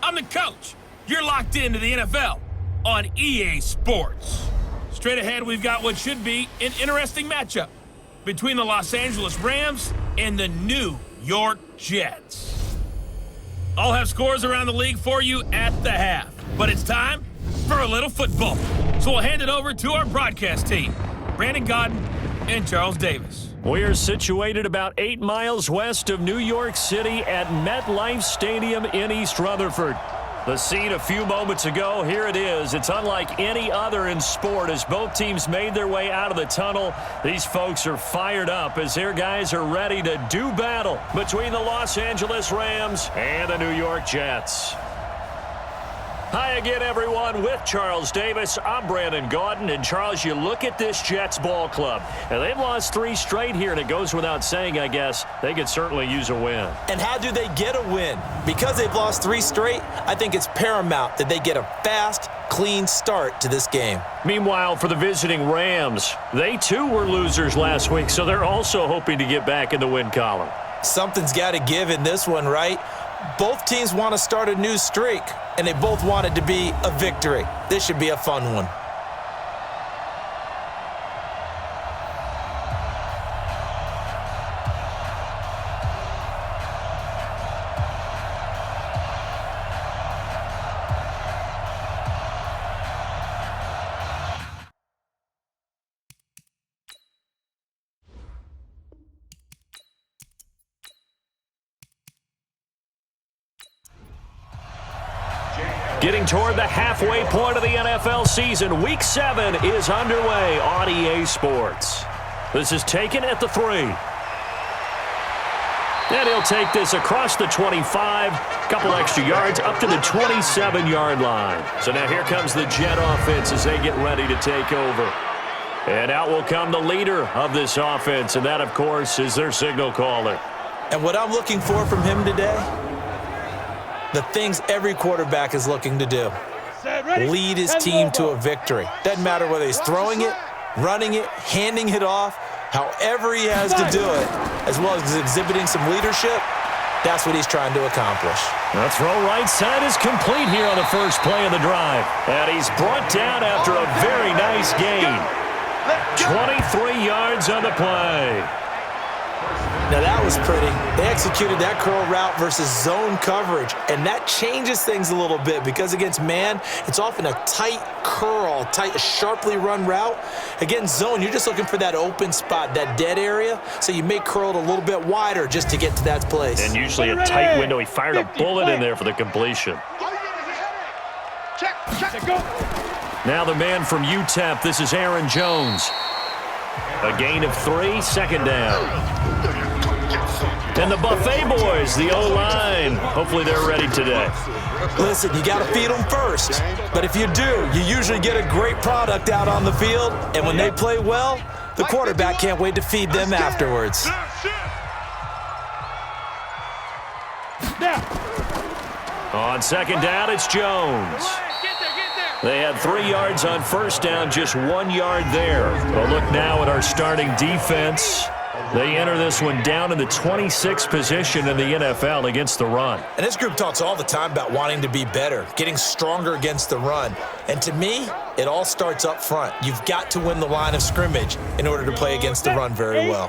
I'm the coach. You're locked into the NFL on EA Sports. Straight ahead, we've got what should be an interesting matchup between the Los Angeles Rams and the New York Jets. I'll have scores around the league for you at the half, but it's time for a little football. So we'll hand it over to our broadcast team, Brandon Godden and Charles Davis. We are situated about 8 miles west of New York City at MetLife Stadium in East Rutherford. The scene a few moments ago, here it is. It's unlike any other in sport as both teams made their way out of the tunnel. These folks are fired up as their guys are ready to do battle between the Los Angeles Rams and the New York Jets. Hi again, everyone. With Charles Davis, I'm Brandon Godden. And, Charles, you look at this Jets ball club, and they've lost 3 straight here, and it goes without saying, I guess, they could certainly use a win. And how do they get a win? Because they've lost 3 straight, I think it's paramount that they get a fast, clean start to this game. Meanwhile, for the visiting Rams, they too were losers last week, so they're also hoping to get back in the win column. Something's got to give in this one, right? Both teams want to start a new streak, and they both want it to be a victory. This should be a fun one. Getting toward the halfway point of the NFL season, Week 7 is underway on EA Sports. This is taken at the 3. And he'll take this across the 25, couple extra yards, up to the 27-yard line. So now here comes the Jet offense as they get ready to take over. And out will come the leader of this offense, and that, of course, is their signal caller. And what I'm looking for from him today, the things every quarterback is looking to do. Lead his team to a victory. Doesn't matter whether he's throwing it, running it, handing it off, however he has to do it, as well as exhibiting some leadership, that's what he's trying to accomplish. The throw right side is complete here on the first play of the drive. And he's brought down after a very nice gain. 23 yards on the play. Now that was pretty. They executed that curl route versus zone coverage, and that changes things a little bit because against man, it's often a tight curl, sharply run route. Against zone, you're just looking for that open spot, that dead area, so you may curl it a little bit wider just to get to that place. And usually a tight window. He fired a bullet in there for the completion. Check, go. Now the man from UTEP, this is Aaron Jones. A gain of 3, second down. And the Buffet boys, the O-line, hopefully they're ready today. Listen, you got to feed them first. But if you do, you usually get a great product out on the field. And when they play well, the quarterback can't wait to feed them afterwards. On second down, it's Jones. They had 3 yards on first down, just 1 yard there. Well, look now at our starting defense. They enter this one down in the 26th position in the NFL against the run. And this group talks all the time about wanting to be better, getting stronger against the run. And to me, it all starts up front. You've got to win the line of scrimmage in order to play against the run very well.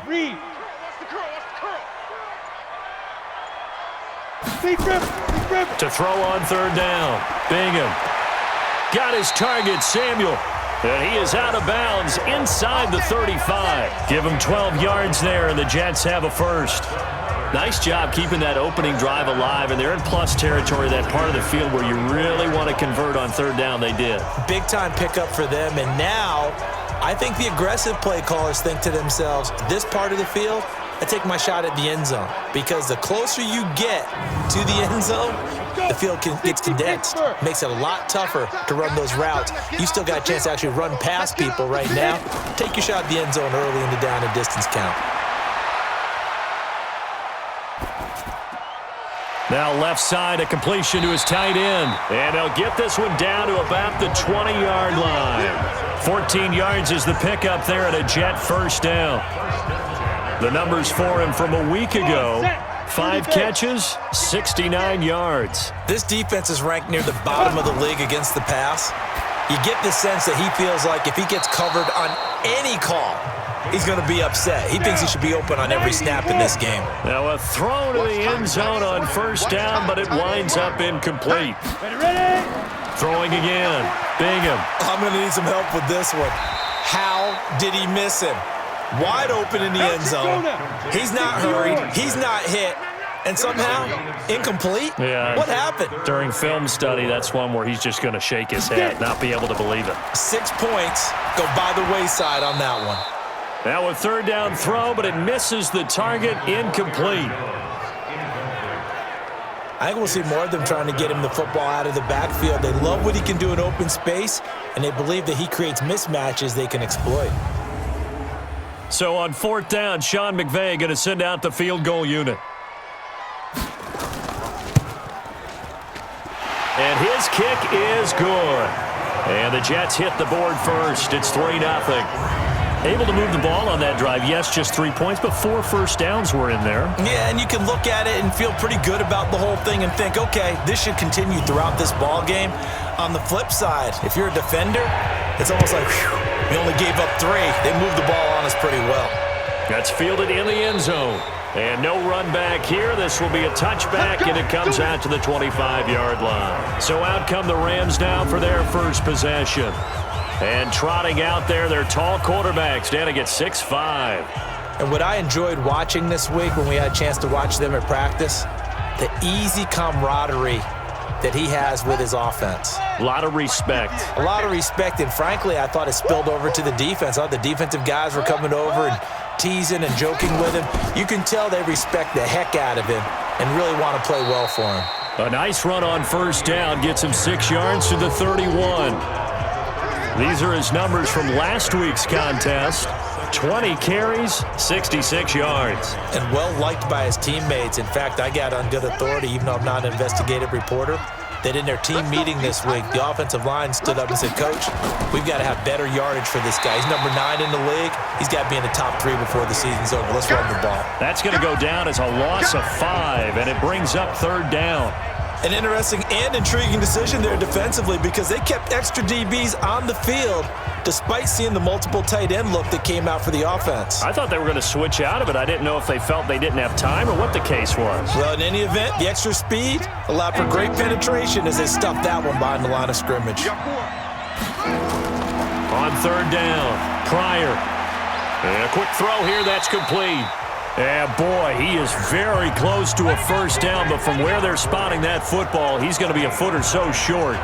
To throw on third down. Bingham. Got his target, Samuel. And he is out of bounds inside the 35. Give him 12 yards there, and the Jets have a first. Nice job keeping that opening drive alive, and they're in plus territory, that part of the field where you really want to convert on third down. They did. Big-time pickup for them, and now I think the aggressive play callers think to themselves, this part of the field, I take my shot at the end zone, because the closer you get to the end zone, the field gets condensed. Makes it a lot tougher to run those routes. You still got a chance to actually run past people right now. Take your shot at the end zone early in the down and distance count. Now left side, a completion to his tight end. And they'll get this one down to about the 20-yard line. 14 yards is the pickup there at a Jet first down. The numbers for him from a week ago, 5 catches, 69 yards. This defense is ranked near the bottom of the league against the pass. You get the sense that he feels like if he gets covered on any call, he's going to be upset. He thinks he should be open on every snap in this game. Now a throw to the end zone on first down, but it winds up incomplete. Throwing again. Bingham. I'm going to need some help with this one. How did he miss him? Wide open in the end zone. He's not hurried. He's not hit. And somehow, incomplete? Yeah. What happened? During film study, that's one where he's just going to shake his head, not be able to believe it. 6 points go by the wayside on that one. Now a third down throw, but it misses the target, incomplete. I think we'll see more of them trying to get him the football out of the backfield. They love what he can do in open space, and they believe that he creates mismatches they can exploit. So on fourth down, Sean McVay going to send out the field goal unit. And his kick is good. And the Jets hit the board first. It's 3-0. Able to move the ball on that drive. Yes, just 3 points, but 4 first downs were in there. Yeah, and you can look at it and feel pretty good about the whole thing and think, okay, this should continue throughout this ball game. On the flip side, if you're a defender, it's almost like, whew, we only gave up 3. They moved the ball on us pretty well. That's fielded in the end zone. And no run back here. This will be a touchback, and it comes out to the 25-yard line. So out come the Rams now for their first possession. And trotting out there, their tall quarterbacks standing at 6'5". And what I enjoyed watching this week when we had a chance to watch them at practice, the easy camaraderie that he has with his offense. A lot of respect. A lot of respect, and frankly, I thought it spilled over to the defense. All the defensive guys were coming over and teasing and joking with him. You can tell they respect the heck out of him and really want to play well for him. A nice run on first down gets him 6 yards to the 31. These are his numbers from last week's contest. 20 carries, 66 yards. And well-liked by his teammates. In fact, I got on good authority, even though I'm not an investigative reporter, that in their team meeting this week, the offensive line stood up and said, Coach, we've got to have better yardage for this guy. He's number 9 in the league. He's got to be in the top 3 before the season's over. Let's run the ball. That's going to go down as a loss of 5, and it brings up third down. An interesting and intriguing decision there defensively because they kept extra DBs on the field despite seeing the multiple tight end look that came out for the offense. I thought they were going to switch out of it. I didn't know if they felt they didn't have time or what the case was. Well, in any event, the extra speed allowed for great penetration as they stuffed that one behind the line of scrimmage. On third down, Pryor. And a quick throw here, that's complete. And boy, he is very close to a first down, but from where they're spotting that football, he's going to be a foot or so short.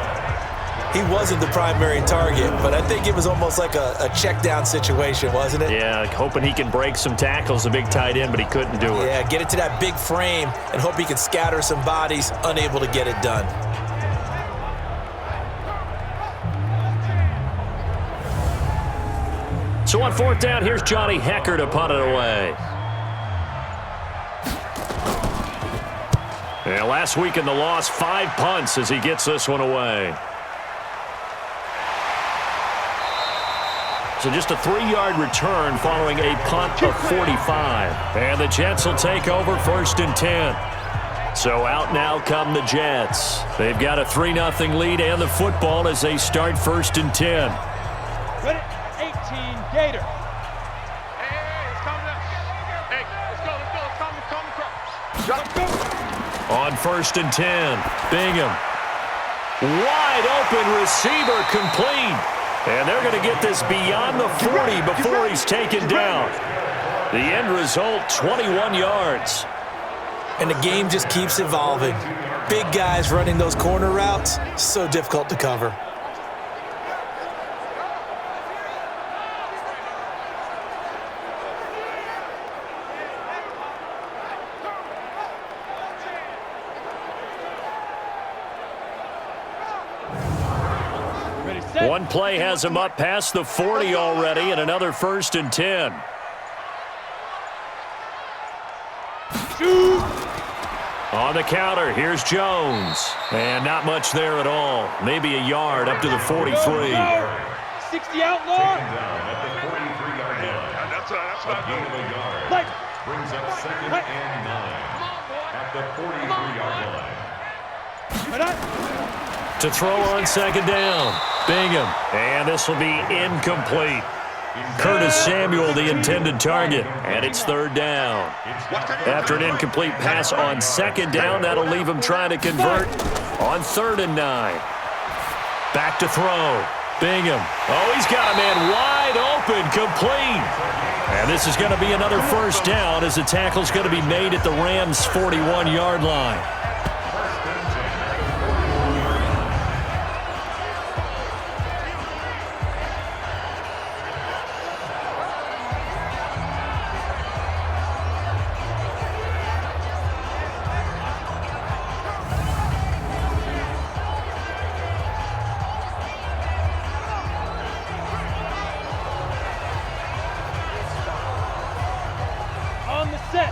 He wasn't the primary target, but I think it was almost like a check down situation, wasn't it? Yeah, hoping he can break some tackles, a big tight end, but he couldn't do it. Yeah, get it to that big frame and hope he can scatter some bodies, unable to get it done. So on fourth down, here's Johnny Hecker to punt it away. Yeah, last week in the loss, 5 punts as he gets this one away. So just a 3-yard return following a punt of 45. And the Jets will take over first and 10. So out now come the Jets. They've got a 3-0 lead and the football as they start first and 10. Ready, 18, Gator. Hey, it's coming up. Hey, let's go. Come across. On first and 10, Bingham. Wide open receiver complete. And they're going to get this beyond the 40 before he's taken down. The end result, 21 yards. And the game just keeps evolving. Big guys running those corner routes, so difficult to cover. One play has him up past the 40 already, and another first and 10. Shoot. On the counter, here's Jones. And not much there at all. Maybe a yard up to the 43. 60 outlaw. That's not good. Like. Brings up second and 9. at the 43-yard line. To throw on second down. Bingham. And this will be incomplete. Curtis Samuel, the intended target. And it's third down. After an incomplete pass on second down, that'll leave him trying to convert on 3rd and 9. Back to throw. Bingham. Oh, he's got a man wide open, complete. And this is going to be another first down as the tackle's going to be made at the Rams' 41-yard line.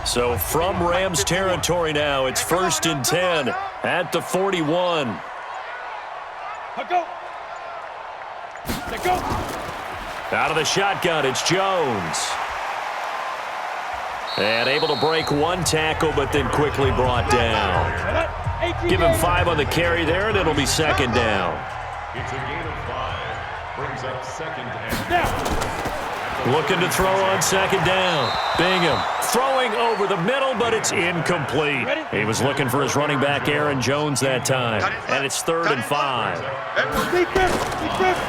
So from Rams territory now, it's 1st and 10 at the 41. Go. Out of the shotgun, it's Jones. And able to break one tackle, but then quickly brought down. Give him 5 on the carry there, and it'll be second down. It's a gain of 5. Brings up 2nd and 10. Looking to throw on second down. Bingham throwing over the middle, but it's incomplete. He was looking for his running back, Aaron Jones, that time. And it's 3rd and 5.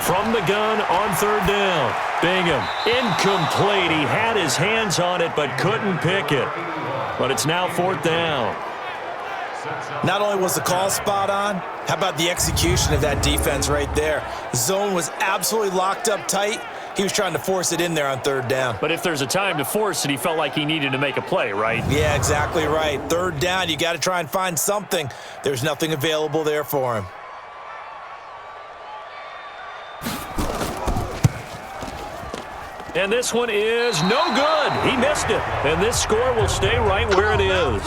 From the gun on 3rd down. Bingham, incomplete. He had his hands on it, but couldn't pick it. But it's now 4th down. Not only was the call spot on, how about the execution of that defense right there? The zone was absolutely locked up tight. He was trying to force it in there on 3rd down. But if there's a time to force it, he felt like he needed to make a play, right? Yeah, exactly right. 3rd down, you got to try and find something. There's nothing available there for him. And this one is no good. He missed it. And this score will stay right where it is.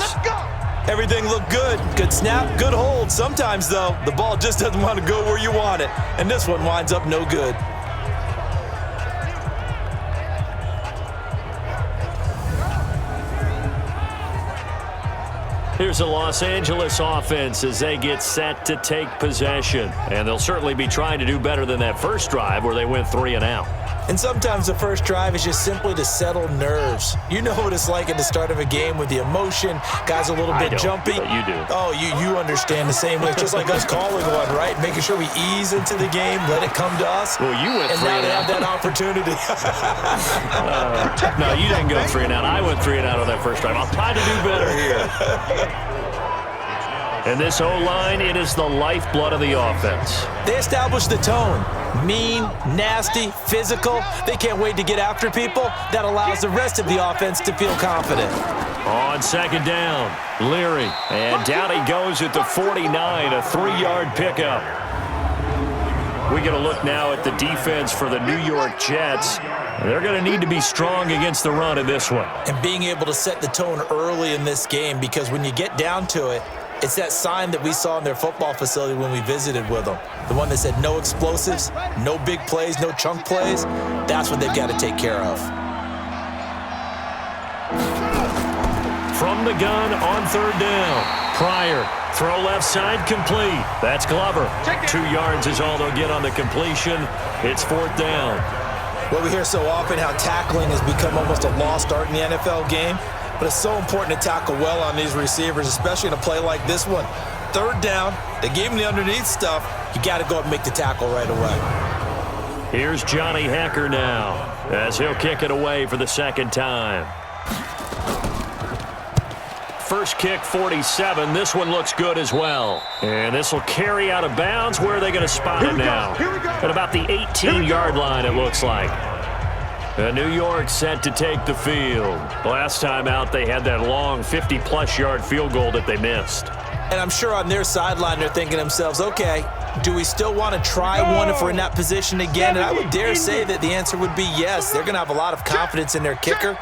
Everything looked good. Good snap, good hold. Sometimes, though, the ball just doesn't want to go where you want it. And this one winds up no good. Here's the Los Angeles offense as they get set to take possession. And they'll certainly be trying to do better than that first drive where they went 3 and out. And sometimes the first drive is just simply to settle nerves. You know what it's like at the start of a game with the emotion. Guys a little bit jumpy. You do. Oh, you understand the same way. It's just like us calling one, right? Making sure we ease into the game, let it come to us. Well, you went 3 and out. And now they have that opportunity. No, you didn't go 3 and out. I went 3 and out on that first drive. I'll try to do better here. And this O-line, it is the lifeblood of the offense. They established the tone. Mean, nasty, physical. They can't wait to get after people. That allows the rest of the offense to feel confident. On second down, Leary. And down he goes at the 49, a 3-yard pickup. We get a look now at the defense for the New York Jets. They're going to need to be strong against the run in this one. And being able to set the tone early in this game, because when you get down to it, it's that sign that we saw in their football facility when we visited with them. The one that said no explosives, no big plays, no chunk plays. That's what they've got to take care of. From the gun on third down. Pryor, throw left side, complete. That's Glover. 2 yards is all they'll get on the completion. It's 4th down. Well, we hear so often how tackling has become almost a lost art in the NFL game. But it's so important to tackle well on these receivers, especially in a play like this one. 3rd down, they gave him the underneath stuff. You got to go and make the tackle right away. Here's Johnny Hecker now as he'll kick it away for the second time. First kick, 47. This one looks good as well. And this will carry out of bounds. Where are they going to spot it now? At about the 18-yard line, it looks like. New York set to take the field. Last time out, they had that long 50-plus yard field goal that they missed. And I'm sure on their sideline, they're thinking to themselves, okay, do we still want to try one if we're in that position again? And I would dare say that the answer would be yes. They're going to have a lot of confidence in their kicker.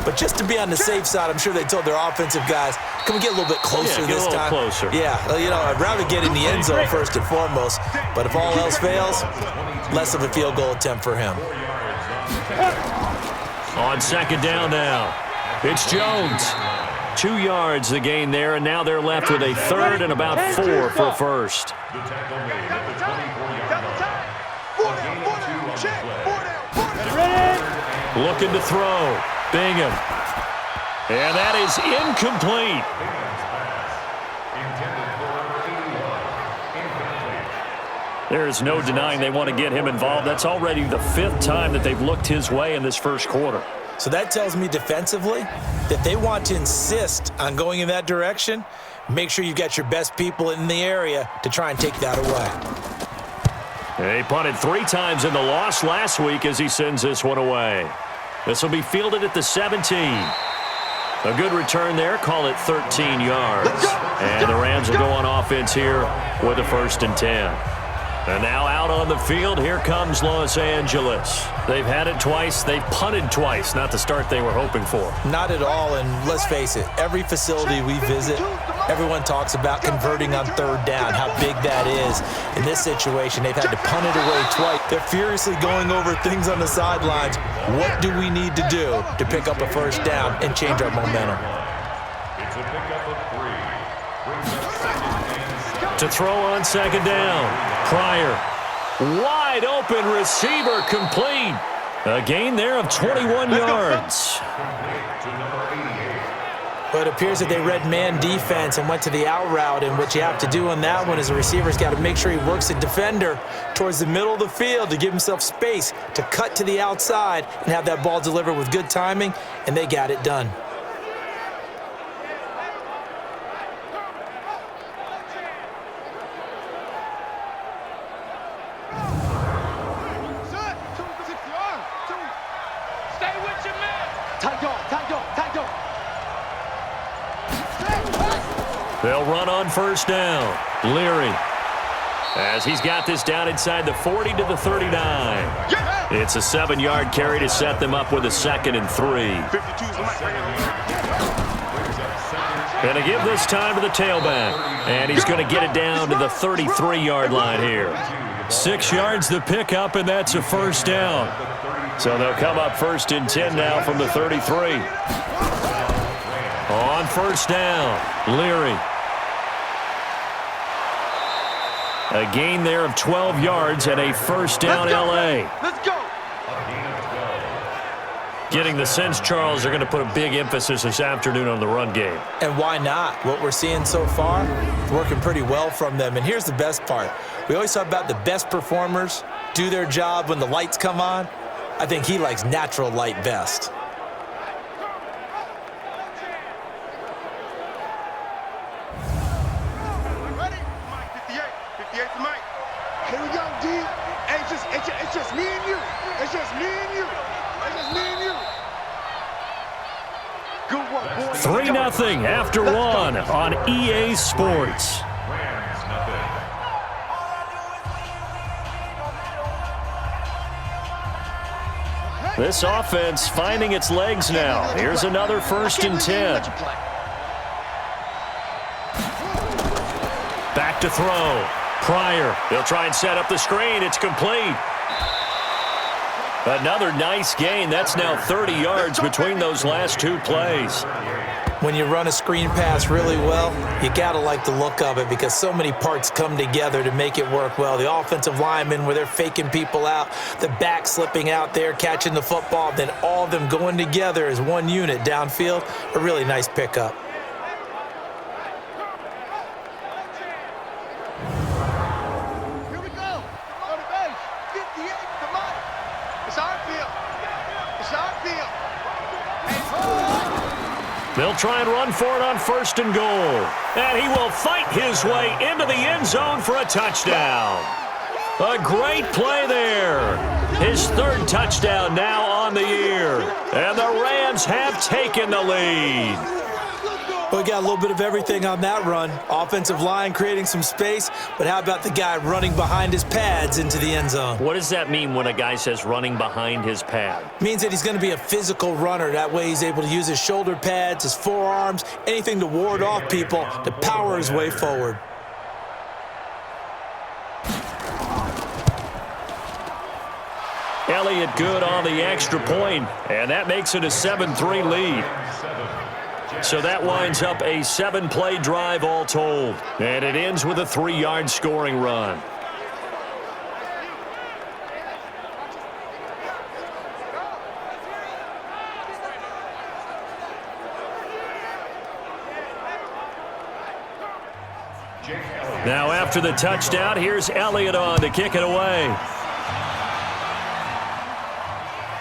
But just to be on the safe side, I'm sure they told their offensive guys, can we get a little bit closer this time? Get a little closer. Yeah, you know, I'd rather get in the end zone first and foremost. But if all else fails, less of a field goal attempt for him. On second down now, it's Jones. 2 yards the gain there, and now they're left with a third and about 4 for first. The tackle made at the 24-yard line. A gain of 2 on the play. Looking to throw. Bingham. And that is incomplete. Bingham's pass. Intended for number 81. Incomplete. There is no denying they want to get him involved. That's already the 5th time that they've looked his way in this first quarter. So that tells me defensively that they want to insist on going in that direction. Make sure you've got your best people in the area to try and take that away. He punted 3 times in the loss last week as he sends this one away. This will be fielded at the 17. A good return there. Call it 13 yards. And the Rams will go on offense here with a 1st and 10. And now out on the field, here comes Los Angeles. They've had it twice. They've punted twice. Not the start they were hoping for. Not at all, and let's face it, every facility we visit, everyone talks about converting on 3rd down, how big that is. In this situation, they've had to punt it away twice. They're furiously going over things on the sidelines. What do we need to do to pick up a 1st down and change our momentum? It's a pickup of 3. Brings up 2nd and 7. To throw on 2nd down. Pryor. Wide open receiver complete. A gain there of 21 yards. But it appears that they read man defense and went to the out route, and what you have to do on that one is the receiver's got to make sure he works the defender towards the middle of the field to give himself space to cut to the outside and have that ball delivered with good timing, and they got it done. They'll run on 1st down. Leary, as he's got this down inside the 40 to the 39. It's a 7-yard carry to set them up with a 2nd and 3. Going to give this time to the tailback. And he's going to get it down to the 33-yard line here. 6 yards the pickup, and that's a 1st down. So they'll come up 1st and 10 now from the 33. On 1st down, Leary. A gain there of 12 yards and a 1st down, L.A. Let's go. Getting the sense, Charles, they're going to put a big emphasis this afternoon on the run game. And why not? What we're seeing so far, working pretty well from them. And here's the best part. We always talk about the best performers do their job when the lights come on. I think he likes natural light best. Here we go, D. It's just me and you. It's just me and you. It's just me and you. Good work, boy. 3-0 after 1 on EA Sports. Rams nothing. This offense finding its legs now. Here's another 1st and 10. Back to throw. Pryor. They'll try and set up the screen. It's complete. Another nice gain. That's now 30 yards between those last 2 plays. When you run a screen pass really well, you got to like the look of it because so many parts come together to make it work well. The offensive linemen, where they're faking people out, the back slipping out there, catching the football, then all of them going together as one unit downfield. A really nice pickup. They'll try and run for it on 1st and goal. And he will fight his way into the end zone for a touchdown. A great play there. His 3rd touchdown now on the year. And the Rams have taken the lead. Well, we got a little bit of everything on that run. Offensive line creating some space, but how about the guy running behind his pads into the end zone? What does that mean when a guy says running behind his pad? Means that he's going to be a physical runner. That way he's able to use his shoulder pads, his forearms, anything to ward off people to power his way forward. Elliott good on the extra point, and that makes it a 7-3 lead. So that winds up a 7-play drive all told. And it ends with a 3-yard scoring run. Now after the touchdown, here's Elliott on to kick it away.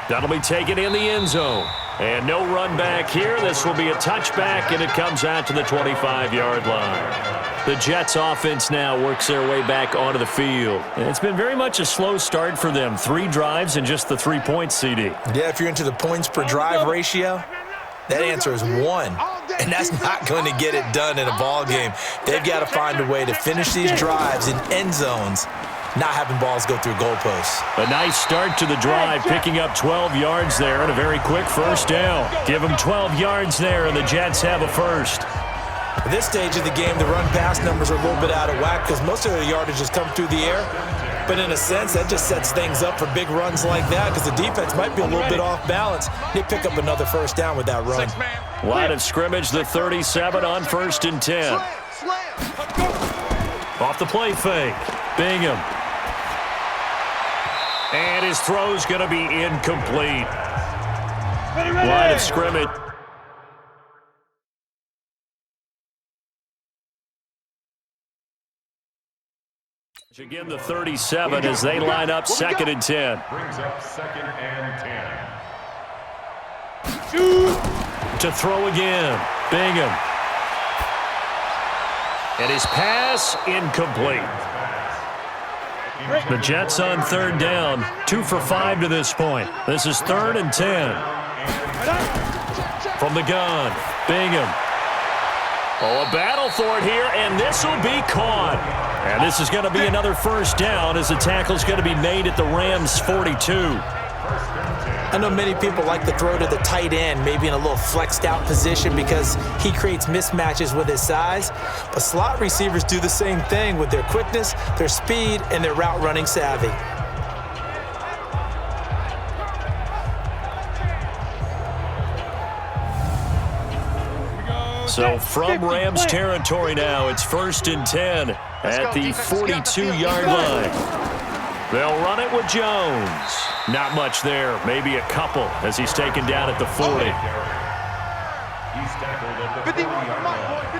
That'll be taken in the end zone. And no run back here. This will be a touchback, and it comes out to the 25-yard line. The Jets offense now works their way back onto the field. And it's been very much a slow start for them. 3 drives and just the 3 points, CD. Yeah, if you're into the points per drive ratio, that answer is 1. And that's not going to get it done in a ball game. They've got to find a way to finish these drives in end zones, not having balls go through goalposts. A nice start to the drive, picking up 12 yards there and a very quick first down. Give them 12 yards there, and the Jets have a first. At this stage of the game, the run-pass numbers are a little bit out of whack because most of the yardage has come through the air. But in a sense, that just sets things up for big runs like that because the defense might be a little bit off balance. They pick up another first down with that run. Line of scrimmage, the 37 on 1st and 10. Off the play fake. Bingham. And his throw's going to be incomplete. Line of scrimmage. Again, the 37 as they line up 2nd and 10. Brings up 2nd and 10. To throw again. Bingham. And his pass incomplete. The Jets on 3rd down. 2 for 5 to this point. This is 3rd and 10. From the gun. Bingham. Oh, a battle for it here, and this will be caught. And this is going to be another first down as the tackle's going to be made at the Rams' 42. I know many people like to throw to the tight end, maybe in a little flexed out position because he creates mismatches with his size. But slot receivers do the same thing with their quickness, their speed, and their route running savvy. So from Rams territory now, it's 1st and 10 at the 42-yard line. They'll run it with Jones. Not much there, maybe a couple as he's taken down at the 40. He's tackled at the 51,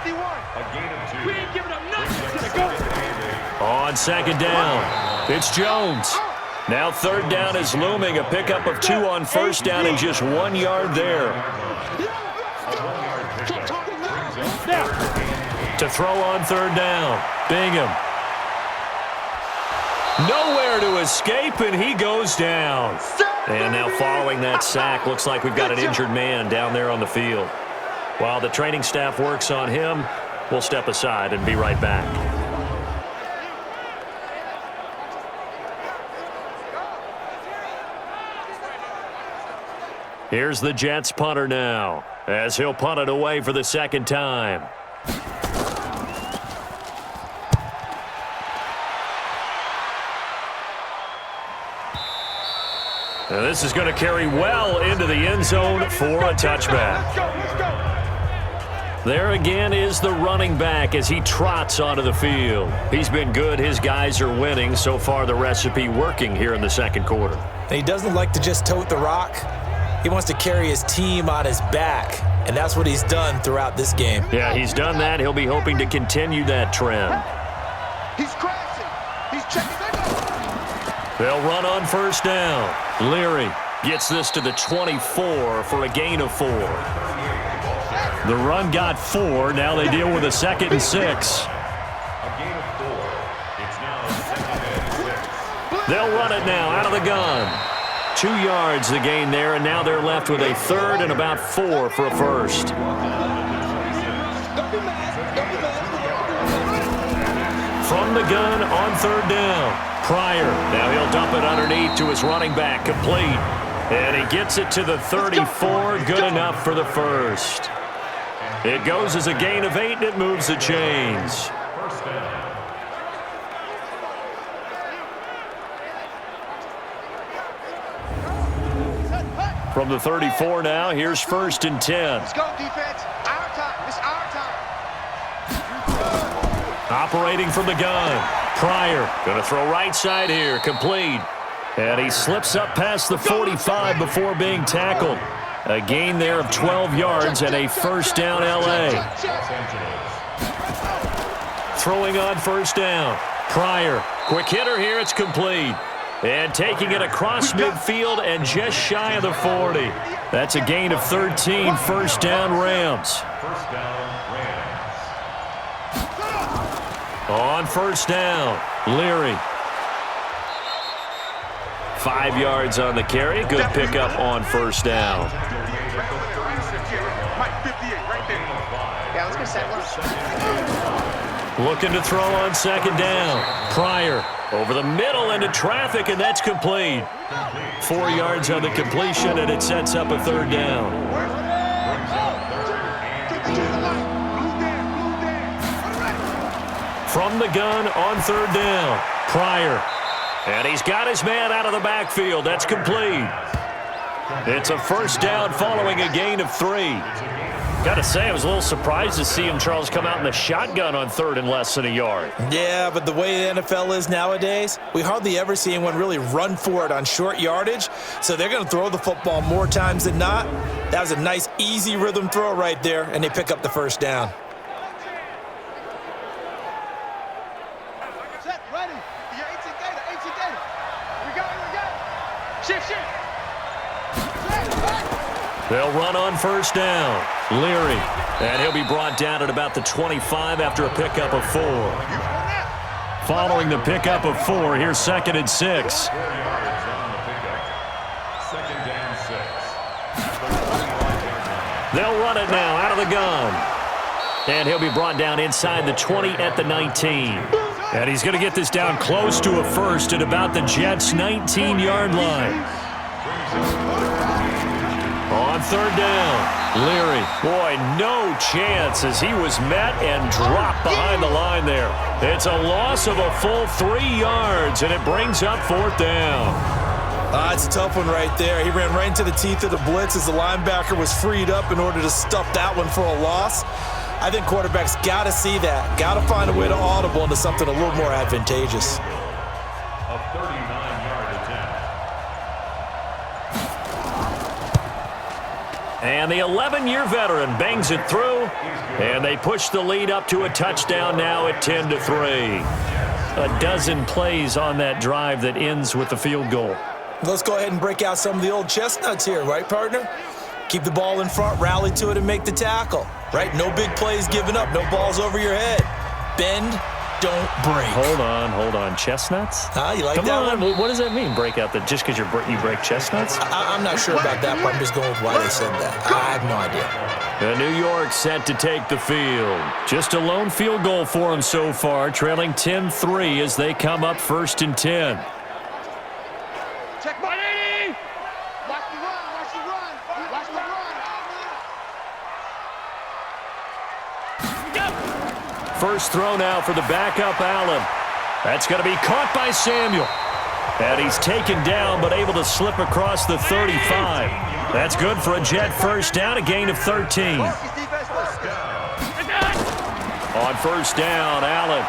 51. A gain of 2. We ain't giving up nothing. On 2nd down, it's Jones. Now 3rd down is looming, a pickup of 2 on 1st down and just 1 yard there. To throw on 3rd down, Bingham. Nowhere to escape, and he goes down. And now following that sack, looks like we've got an injured man down there on the field. While the training staff works on him, we'll step aside and be right back. Here's the Jets punter now, as he'll punt it away for the 2nd time. And this is going to carry well into the end zone for a touchback. There again is the running back as he trots onto the field. He's been good. His guys are winning. So far, the recipe working here in the 2nd quarter. And he doesn't like to just tote the rock. He wants to carry his team on his back, and that's what he's done throughout this game. Yeah, he's done that. He'll be hoping to continue that trend. He's crashing. He's checking. They'll run on 1st down. Leary gets this to the 24 for a gain of 4. The run got 4. Now they deal with a 2nd and 6. A gain of 4. It's now 2nd and 6. They'll run it now out of the gun. 2 yards the gain there, and now they're left with a 3rd and about 4 for a first. From the gun on 3rd down. Pryor, now he'll dump it underneath to his running back, complete. And he gets it to the 34, good enough for the first. It goes as a gain of 8, and it moves the chains. First down. From the 34 now, here's 1st and 10. Let's go, defense. Operating from the gun. Pryor going to throw right side here. Complete. And he slips up past the 45 before being tackled. A gain there of 12 yards and a first down LA. Throwing on first down. Pryor. Quick hitter here. It's complete. And taking it across midfield and just shy of the 40. That's a gain of 13. First down Rams. First down, Rams. On first down, Leary. 5 yards on the carry. Good pickup on first down. Yeah, let's get set one. Looking to throw on second down. Pryor over the middle into traffic, and that's complete. 4 yards on the completion, and it sets up a third down. From the gun on third down, Pryor. And he's got his man out of the backfield. That's complete. It's a first down following a gain of 3. Got to say, I was a little surprised to see him, Charles, come out in the shotgun on third and less than a yard. Yeah, but the way the NFL is nowadays, we hardly ever see anyone really run for it on short yardage. So they're going to throw the football more times than not. That was a nice, easy rhythm throw right there, and they pick up the first down. Set, ready. You're 18 Gator, 18 Gator. We got it. Shift. They'll run on first down. Leary. And he'll be brought down at about the 25 after a pickup of 4. Following the pickup of 4, here's second and 6. 4 yards on the pickup. Second down 6. They'll run it now out of the gun. And he'll be brought down inside the 20 at the 19. And he's going to get this down close to a first at about the Jets' 19-yard line. On third down, Leary. Boy, no chance as he was met and dropped behind the line there. It's a loss of a full 3 yards, and it brings up fourth down. It's a tough one right there. He ran right into the teeth of the blitz as the linebacker was freed up in order to stuff that one for a loss. I think quarterbacks got to see that. Got to find a way to audible into something a little more advantageous. A 39-yard attempt. And the 11-year veteran bangs it through, and they push the lead up to a touchdown now at 10-3. A dozen plays on that drive that ends with the field goal. Let's go ahead and break out some of the old chestnuts here, right, partner? Keep the ball in front, rally to it, and make the tackle, right? No big plays given up, no balls over your head. Bend, don't break. Hold on. Chestnuts? You like Come that on. one? What does that mean, break out? Just because you break chestnuts? I'm not sure about that, but I'm just going with why they said that. I have no idea. The New York set to take the field. Just a lone field goal for them so far, trailing 10-3 as they come up first and 10. Check my 80. Watch the run. First throw now for the backup Allen. That's going to be caught by Samuel. And he's taken down but able to slip across the 35. That's good for a Jet first down, a gain of 13. On first down, Allen.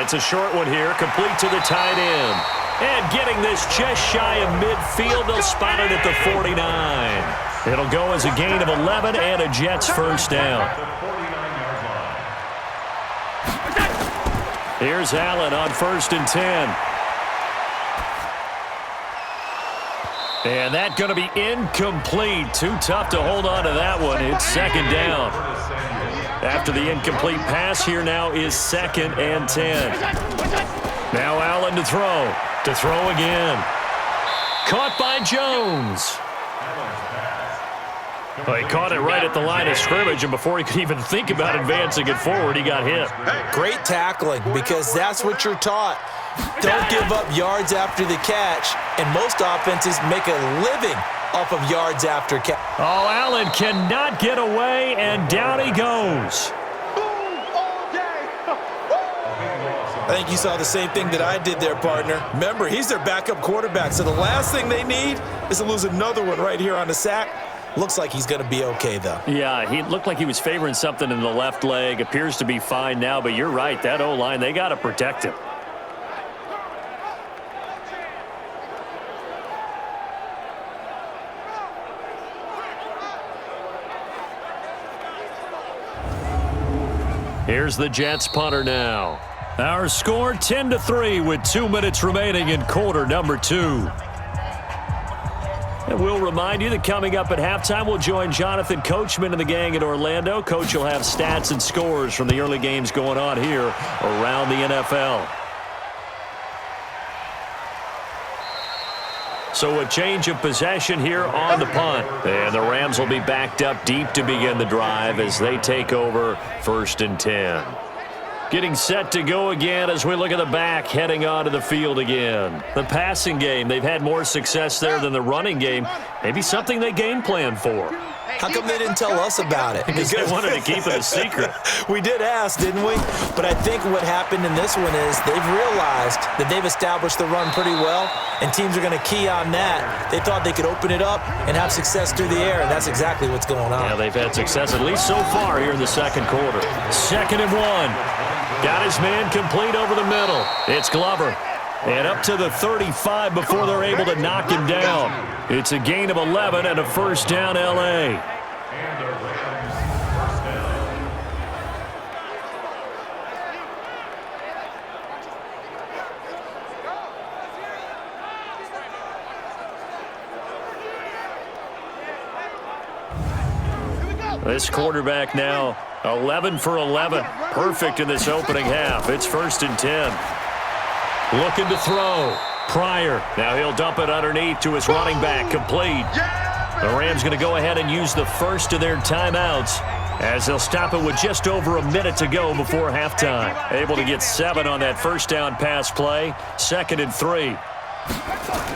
It's a short one here, complete to the tight end. And getting this just shy of midfield, they'll spot it at the 49. It'll go as a gain of 11 and a Jets first down. Here's Allen on first and 10. And that's going to be incomplete. Too tough to hold on to that one. It's second down. After the incomplete pass, here now is second and 10. Now Allen to throw. To throw again. Caught by Jones. Well, he caught it right at the line of scrimmage, and before he could even think about advancing it forward, he got hit. Great tackling, because that's what you're taught. Don't give up yards after the catch, and most offenses make a living off of yards after catch. Oh, Allen cannot get away, and down he goes. I think you saw the same thing that I did there, partner. Remember, he's their backup quarterback, so the last thing they need is to lose another one right here on the sack. Looks like he's going to be okay, though. Yeah, he looked like he was favoring something in the left leg. Appears to be fine now, but you're right. That O-line, they got to protect him. Here's the Jets punter now. Our score 10-3 with 2 minutes remaining in quarter number 2. And we'll remind you that coming up at halftime, we'll join Jonathan Coachman and the gang in Orlando. Coach will have stats and scores from the early games going on here around the NFL. So a change of possession here on the punt. And the Rams will be backed up deep to begin the drive as they take over 1st and 10. Getting set to go again as we look at the back, heading onto the field again. The passing game, they've had more success there than the running game. Maybe something they game plan for. How come they didn't tell us about it? Because they wanted to keep it a secret. We did ask, didn't we? But I think what happened in this one is they've realized that they've established the run pretty well, and teams are going to key on that. They thought they could open it up and have success through the air, and that's exactly what's going on. Yeah, they've had success at least so far here in the second quarter. 2nd and 1. Got his man complete over the middle. It's Glover. And up to the 35 before they're able to knock him down. It's a gain of 11 and a first down, L.A. This quarterback now 11 for 11. Perfect in this opening half. It's 1st and 10. Looking to throw. Pryor. Now he'll dump it underneath to his running back. Complete. The Rams going to go ahead and use the first of their timeouts as they'll stop it with just over a minute to go before halftime. Able to get 7 on that first down pass play. 2nd and 3.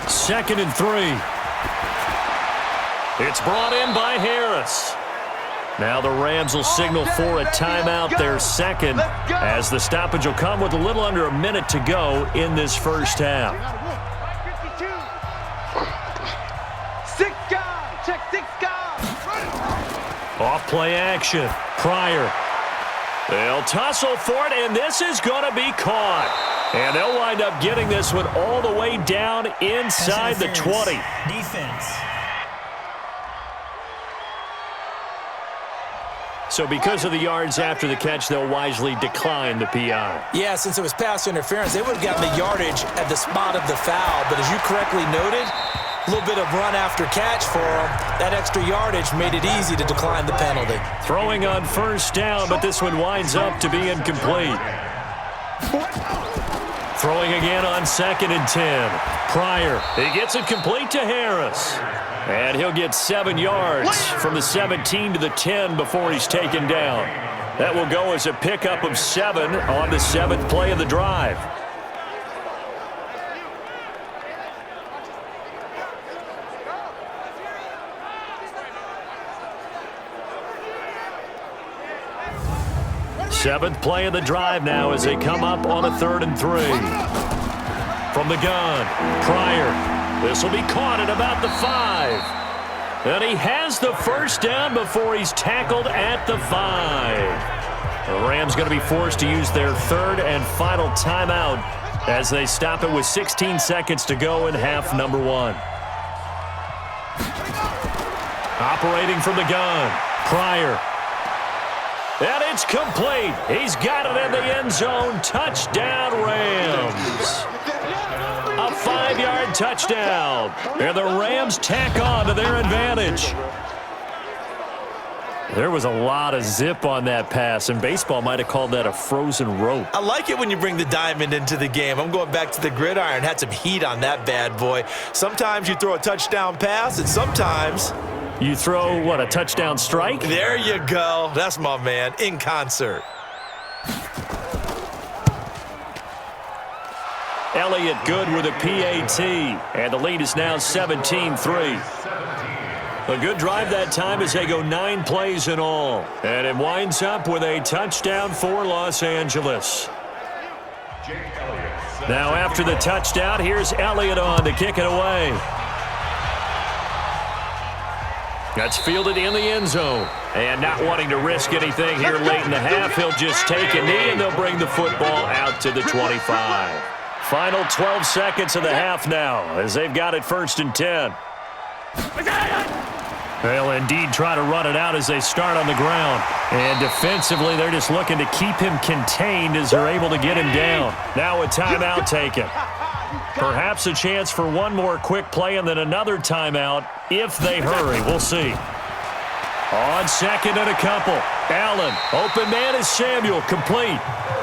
2nd and 3. It's brought in by Harris. Now the Rams will signal for a timeout, their second, as the stoppage will come with a little under a minute to go in this first half. 6 guys, check 6 guys. Off play action, Pryor. They'll tussle for it, and this is going to be caught. And they'll wind up getting this one all the way down inside the 20. Defense. So because of the yards after the catch, they'll wisely decline the PI. Yeah, since it was pass interference, they would have gotten the yardage at the spot of the foul. But as you correctly noted, a little bit of run after catch for them. That extra yardage made it easy to decline the penalty. Throwing on first down, but this one winds up to be incomplete. Throwing again on 2nd and 10. Pryor, he gets it complete to Harris. And he'll get 7 yards from the 17 to the 10 before he's taken down. That will go as a pickup of 7 on the 7th play of the drive. Seventh play of the drive now as they come up on a 3rd and 3. From the gun, Pryor. This will be caught at about the 5. And he has the first down before he's tackled at the 5. The Rams going to be forced to use their 3rd and final timeout as they stop it with 16 seconds to go in half number 1. Operating from the gun, Pryor. And it's complete. He's got it in the end zone. Touchdown, Rams. A 5-yard touchdown. And the Rams tack on to their advantage. There was a lot of zip on that pass, and baseball might have called that a frozen rope. I like it when you bring the diamond into the game. I'm going back to the gridiron. Had some heat on that bad boy. Sometimes you throw a touchdown pass, and sometimes you throw, what, a touchdown strike? There you go. That's my man, in concert. Elliott good with a PAT, and the lead is now 17-3. A good drive that time as they go 9 plays in all. And it winds up with a touchdown for Los Angeles. Now after the touchdown, here's Elliott on to kick it away. That's fielded in the end zone. And not wanting to risk anything here late in the half, he'll just take a knee, and they'll bring the football out to the 25. Final 12 seconds of the half now as they've got it 1st and 10. They'll indeed try to run it out as they start on the ground. And defensively, they're just looking to keep him contained as they're able to get him down. Now a timeout taken. Perhaps a chance for one more quick play and then another timeout if they hurry. We'll see. On 2nd and a couple. Allen, open man is Samuel, complete.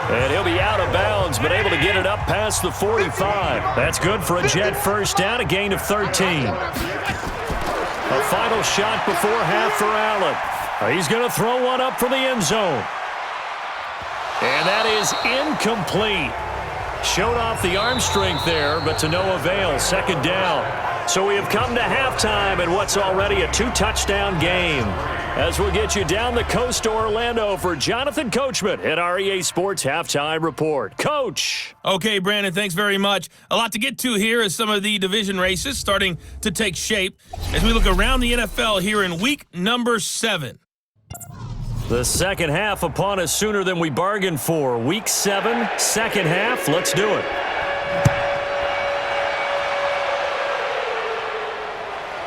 And he'll be out of bounds, but able to get it up past the 45. That's good for a Jet first down, a gain of 13. A final shot before half for Allen. He's going to throw one up for the end zone. And that is incomplete. Showed off the arm strength there, but to no avail. 2nd down. So we have come to halftime in what's already a 2-touchdown game. As we'll get you down the coast to Orlando for Jonathan Coachman at our EA Sports Halftime Report. Coach! Okay, Brandon, thanks very much. A lot to get to here as some of the division races starting to take shape as we look around the NFL here in week number 7. The second half upon us sooner than we bargained for. Week 7, second half. Let's do it.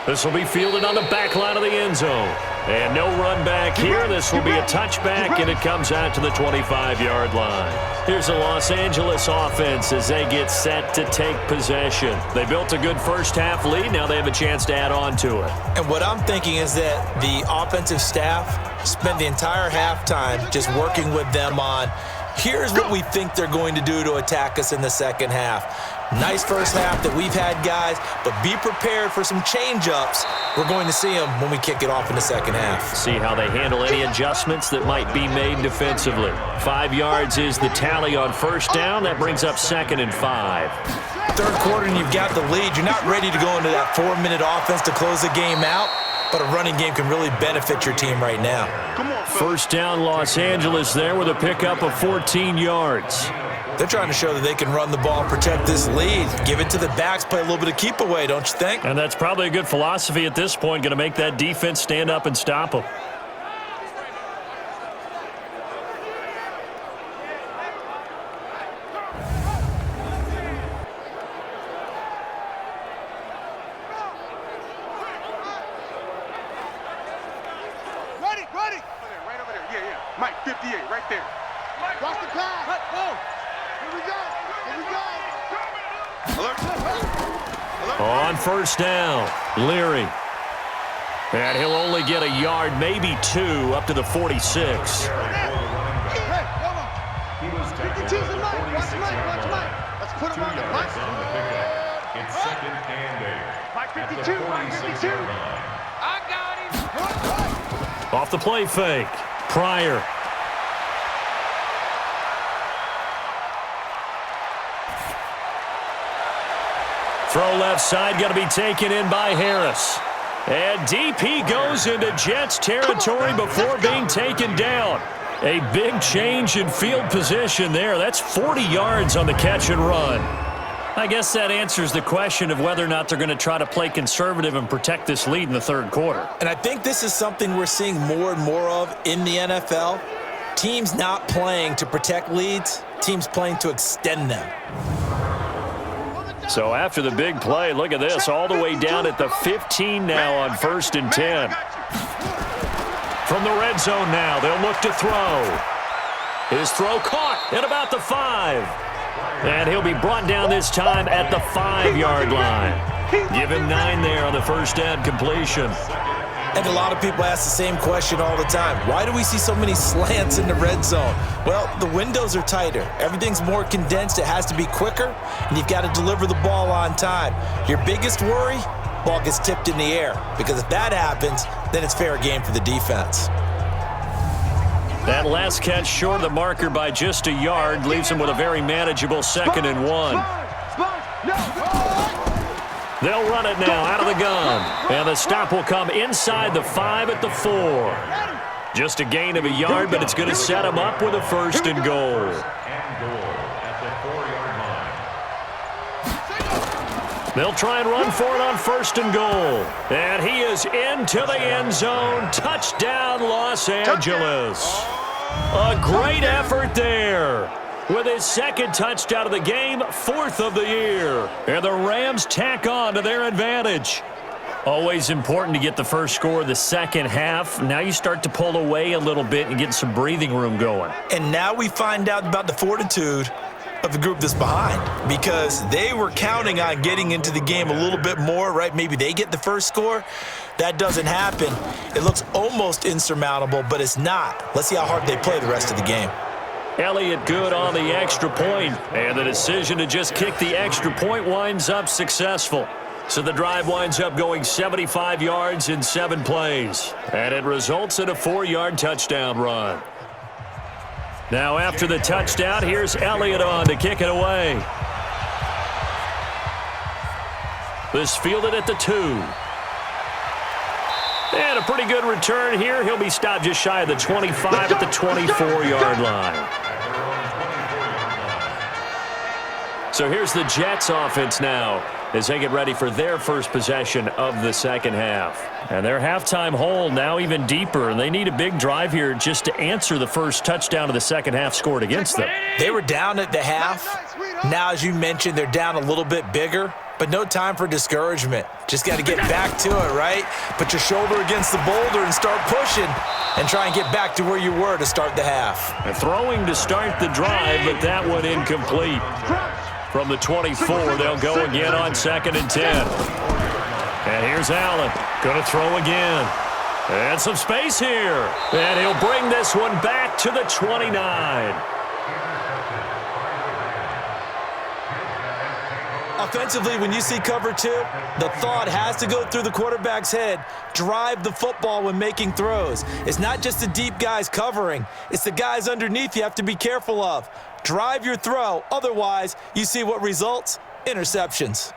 This will be fielded on the back line of the end zone. And no run back here. This will be a touchback, and it comes out to the 25-yard line. Here's the Los Angeles offense as they get set to take possession. They built a good first half lead. Now they have a chance to add on to it. And what I'm thinking is that the offensive staff spent the entire halftime just working with them on, here's what we think they're going to do to attack us in the second half. Nice first half that we've had, guys, but be prepared for some change-ups. We're going to see them when we kick it off in the second half. See how they handle any adjustments that might be made defensively. 5 yards is the tally on first down. That brings up 2nd and 5. Third quarter and you've got the lead. You're not ready to go into that 4-minute offense to close the game out, but a running game can really benefit your team right now. First down, Los Angeles there with a pickup of 14 yards. They're trying to show that they can run the ball, protect this lead, give it to the backs, play a little bit of keep away, don't you think? And that's probably a good philosophy at this point, going to make that defense stand up and stop them. Ready. Right over there. Yeah. Mike, 58, right there. Watch the pass. Here we go. Alert. On first down, Leary. And he'll only get a yard, maybe 2, up to the 46. Hey, come on. He was tackled Choose the at the mic. Watch 46-yard Mike. line. Let's put him 2 on the yards punch. on the pickup. It's 2nd and 8. Mike, At the 52, Mike, 52. 46-yard line. I got him. Off the play fake, Pryor. Throw left side, going to be taken in by Harris. And DP goes into Jets territory before being taken down. A big change in field position there. That's 40 yards on the catch and run. I guess that answers the question of whether or not they're going to try to play conservative and protect this lead in the third quarter. And I think this is something we're seeing more and more of in the NFL. Teams not playing to protect leads, teams playing to extend them. So after the big play, look at this, all the way down at the 15 now on 1st and 10. From the red zone now, they'll look to throw. His throw caught at about the 5. And he'll be brought down this time at the 5-yard line. Give him 9 there on the first down completion. And a lot of people ask the same question all the time. Why do we see so many slants in the red zone? Well, the windows are tighter. Everything's more condensed. It has to be quicker, and you've got to deliver the ball on time. Your biggest worry, ball gets tipped in the air, because if that happens, then it's fair game for the defense. That last catch short of the marker by just a yard leaves him with a very manageable 2nd and 1. They'll run it now out of the gun. And the stop will come inside the 5 at the 4. Just a gain of a yard, but it's going to set him up with a 1st and goal. And goal at the 4-yard line. They'll try and run for it on 1st and goal. And he is into the end zone. Touchdown, Los Angeles. A great effort there. With his 2nd touchdown of the game, 4th of the year. And the Rams tack on to their advantage. Always important to get the first score of the second half. Now you start to pull away a little bit and get some breathing room going. And now we find out about the fortitude of the group that's behind, because they were counting on getting into the game a little bit more, right? Maybe they get the first score. That doesn't happen. It looks almost insurmountable, but it's not. Let's see how hard they play the rest of the game. Elliott good on the extra point, and the decision to just kick the extra point winds up successful. So the drive winds up going 75 yards in 7 plays, and it results in a 4-yard touchdown run. Now after the touchdown, here's Elliott on to kick it away. This fielded at the 2. And a pretty good return here. He'll be stopped just shy of the 25 at the 24-yard line. So here's the Jets offense now as they get ready for their first possession of the second half. And their halftime hole now even deeper, and they need a big drive here just to answer the first touchdown of the second half scored against them. They were down at the half. Now, as you mentioned, they're down a little bit bigger, but no time for discouragement. Just got to get back to it, right? Put your shoulder against the boulder and start pushing and try and get back to where you were to start the half. And throwing to start the drive, but that one incomplete. From the 24, they'll go again on 2nd and 10. And here's Allen. Going to throw again. And some space here. And he'll bring this one back to the 29. Offensively, when you see cover 2, the thought has to go through the quarterback's head. Drive the football when making throws. It's not just the deep guys covering. It's the guys underneath you have to be careful of. Drive your throw. Otherwise, you see what results? Interceptions.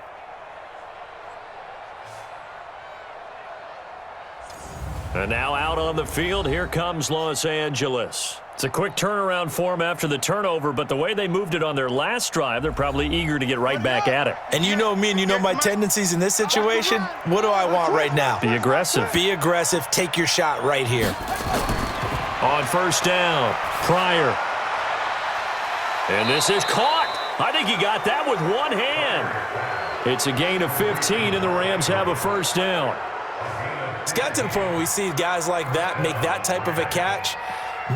And now out on the field, here comes Los Angeles. It's a quick turnaround for them after the turnover, but the way they moved it on their last drive, they're probably eager to get right back at it. And you know me and you know my tendencies in this situation. What do I want right now? Be aggressive. Be aggressive. Take your shot right here. On 1st down, Pryor. And this is caught. I think he got that with one hand. It's a gain of 15, and the Rams have a 1st down. It's got to the point where we see guys like that make that type of a catch.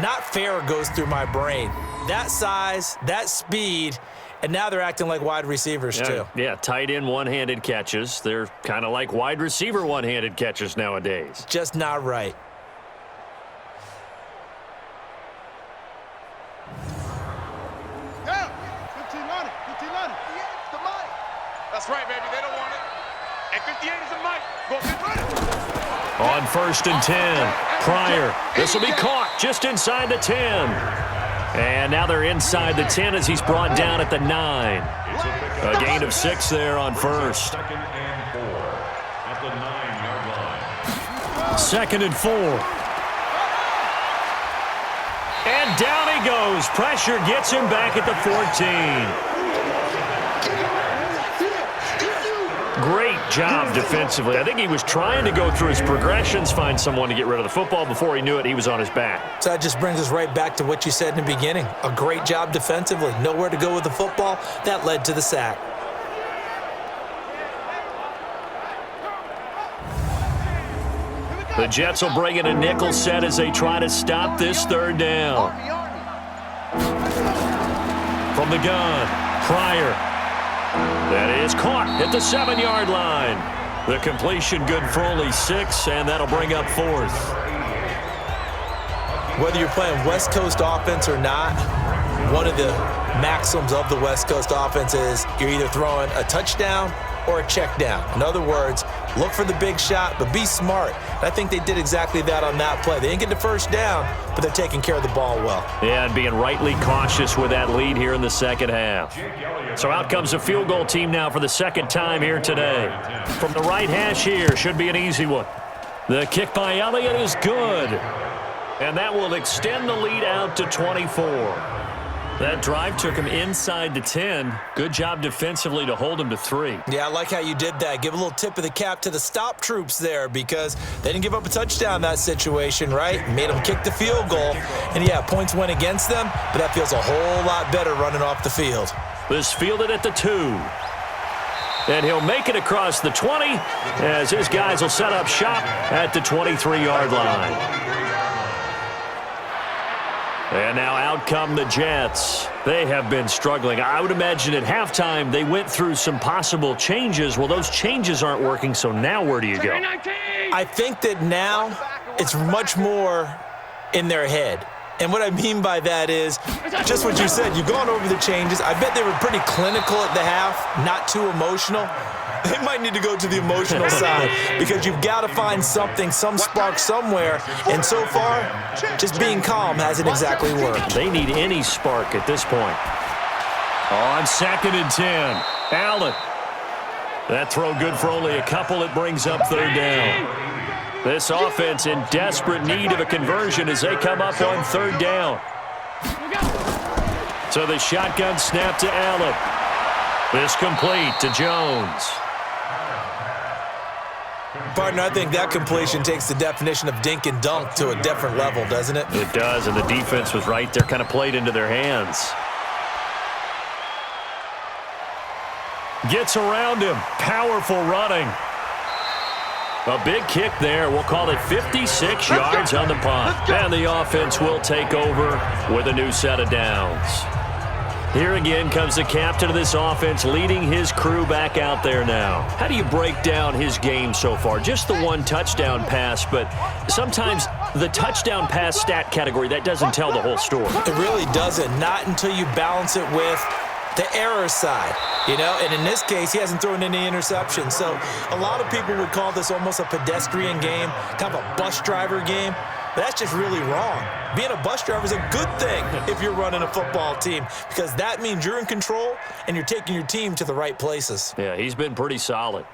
Not fair goes through my brain. That size, that speed, and now they're acting like wide receivers too. Yeah, tight end one-handed catches. They're kind of like wide receiver one-handed catches nowadays. Just not right. Yeah, 15 on it, 15 on it. The mic. That's right, baby. They don't want it. And 58 is a mic. Go get ready. On 1st and 10, Pryor. This will be caught just inside the 10. And now they're inside the 10 as he's brought down at the 9. A gain of 6 there on 1st. 2nd and 4 at the 9-yard line. 2nd and 4. And down he goes. Pressure gets him back at the 14. Great job defensively. I think he was trying to go through his progressions, find someone to get rid of the football. Before he knew it, he was on his back. So that just brings us right back to what you said in the beginning. A great job defensively. Nowhere to go with the football. That led to the sack. The Jets will bring in a nickel set as they try to stop this 3rd down. From the gun, Pryor. That is caught at the 7-yard line. The completion good for only 6, and that'll bring up 4th. Whether you're playing West Coast offense or not, one of the maxims of the West Coast offense is you're either throwing a touchdown or a check down. In other words, look for the big shot, but be smart. And I think they did exactly that on that play. They didn't get the 1st down, but they're taking care of the ball well. Yeah, and being rightly cautious with that lead here in the second half. So out comes the field goal team now for the 2nd time here today. From the right hash here, should be an easy one. The kick by Elliott is good. And that will extend the lead out to 24. That drive took him inside the 10. Good job defensively to hold him to 3. Yeah, I like how you did that. Give a little tip of the cap to the stop troops there because they didn't give up a touchdown in that situation, right? Made them kick the field goal. And, yeah, points went against them, but that feels a whole lot better running off the field. This fielded at the 2. And he'll make it across the 20 as his guys will set up shop at the 23-yard line. And now out come the Jets. They have been struggling. I would imagine at halftime they went through some possible changes. Well, those changes aren't working, so now where do you go? I think that now it's much more in their head. And what I mean by that is just what you said. You've gone over the changes. I bet they were pretty clinical at the half, not too emotional. They might need to go to the emotional side because you've got to find something, some spark somewhere. And so far, just being calm hasn't exactly worked. They need any spark at this point. On 2nd and 10, Allen. That throw good for only a couple. It brings up 3rd down. This offense in desperate need of a conversion as they come up on 3rd down. So the shotgun snap to Allen. This complete to Jones. Partner, I think that completion takes the definition of dink and dunk to a different level, doesn't it? It does, and the defense was right there, kind of played into their hands. Gets around him. Powerful running. A big kick there. We'll call it 56 yards on the punt. And the offense will take over with a new set of downs. Here again comes the captain of this offense leading his crew back out there now. How do you break down his game so far? Just the 1 touchdown pass, but sometimes the touchdown pass stat category, that doesn't tell the whole story. It really doesn't. Not until you balance it with the error side, you know, and in this case, he hasn't thrown any interceptions. So a lot of people would call this almost a pedestrian game, kind of a bus driver game. But that's just really wrong. Being a bus driver is a good thing if you're running a football team because that means you're in control and you're taking your team to the right places. Yeah, he's been pretty solid.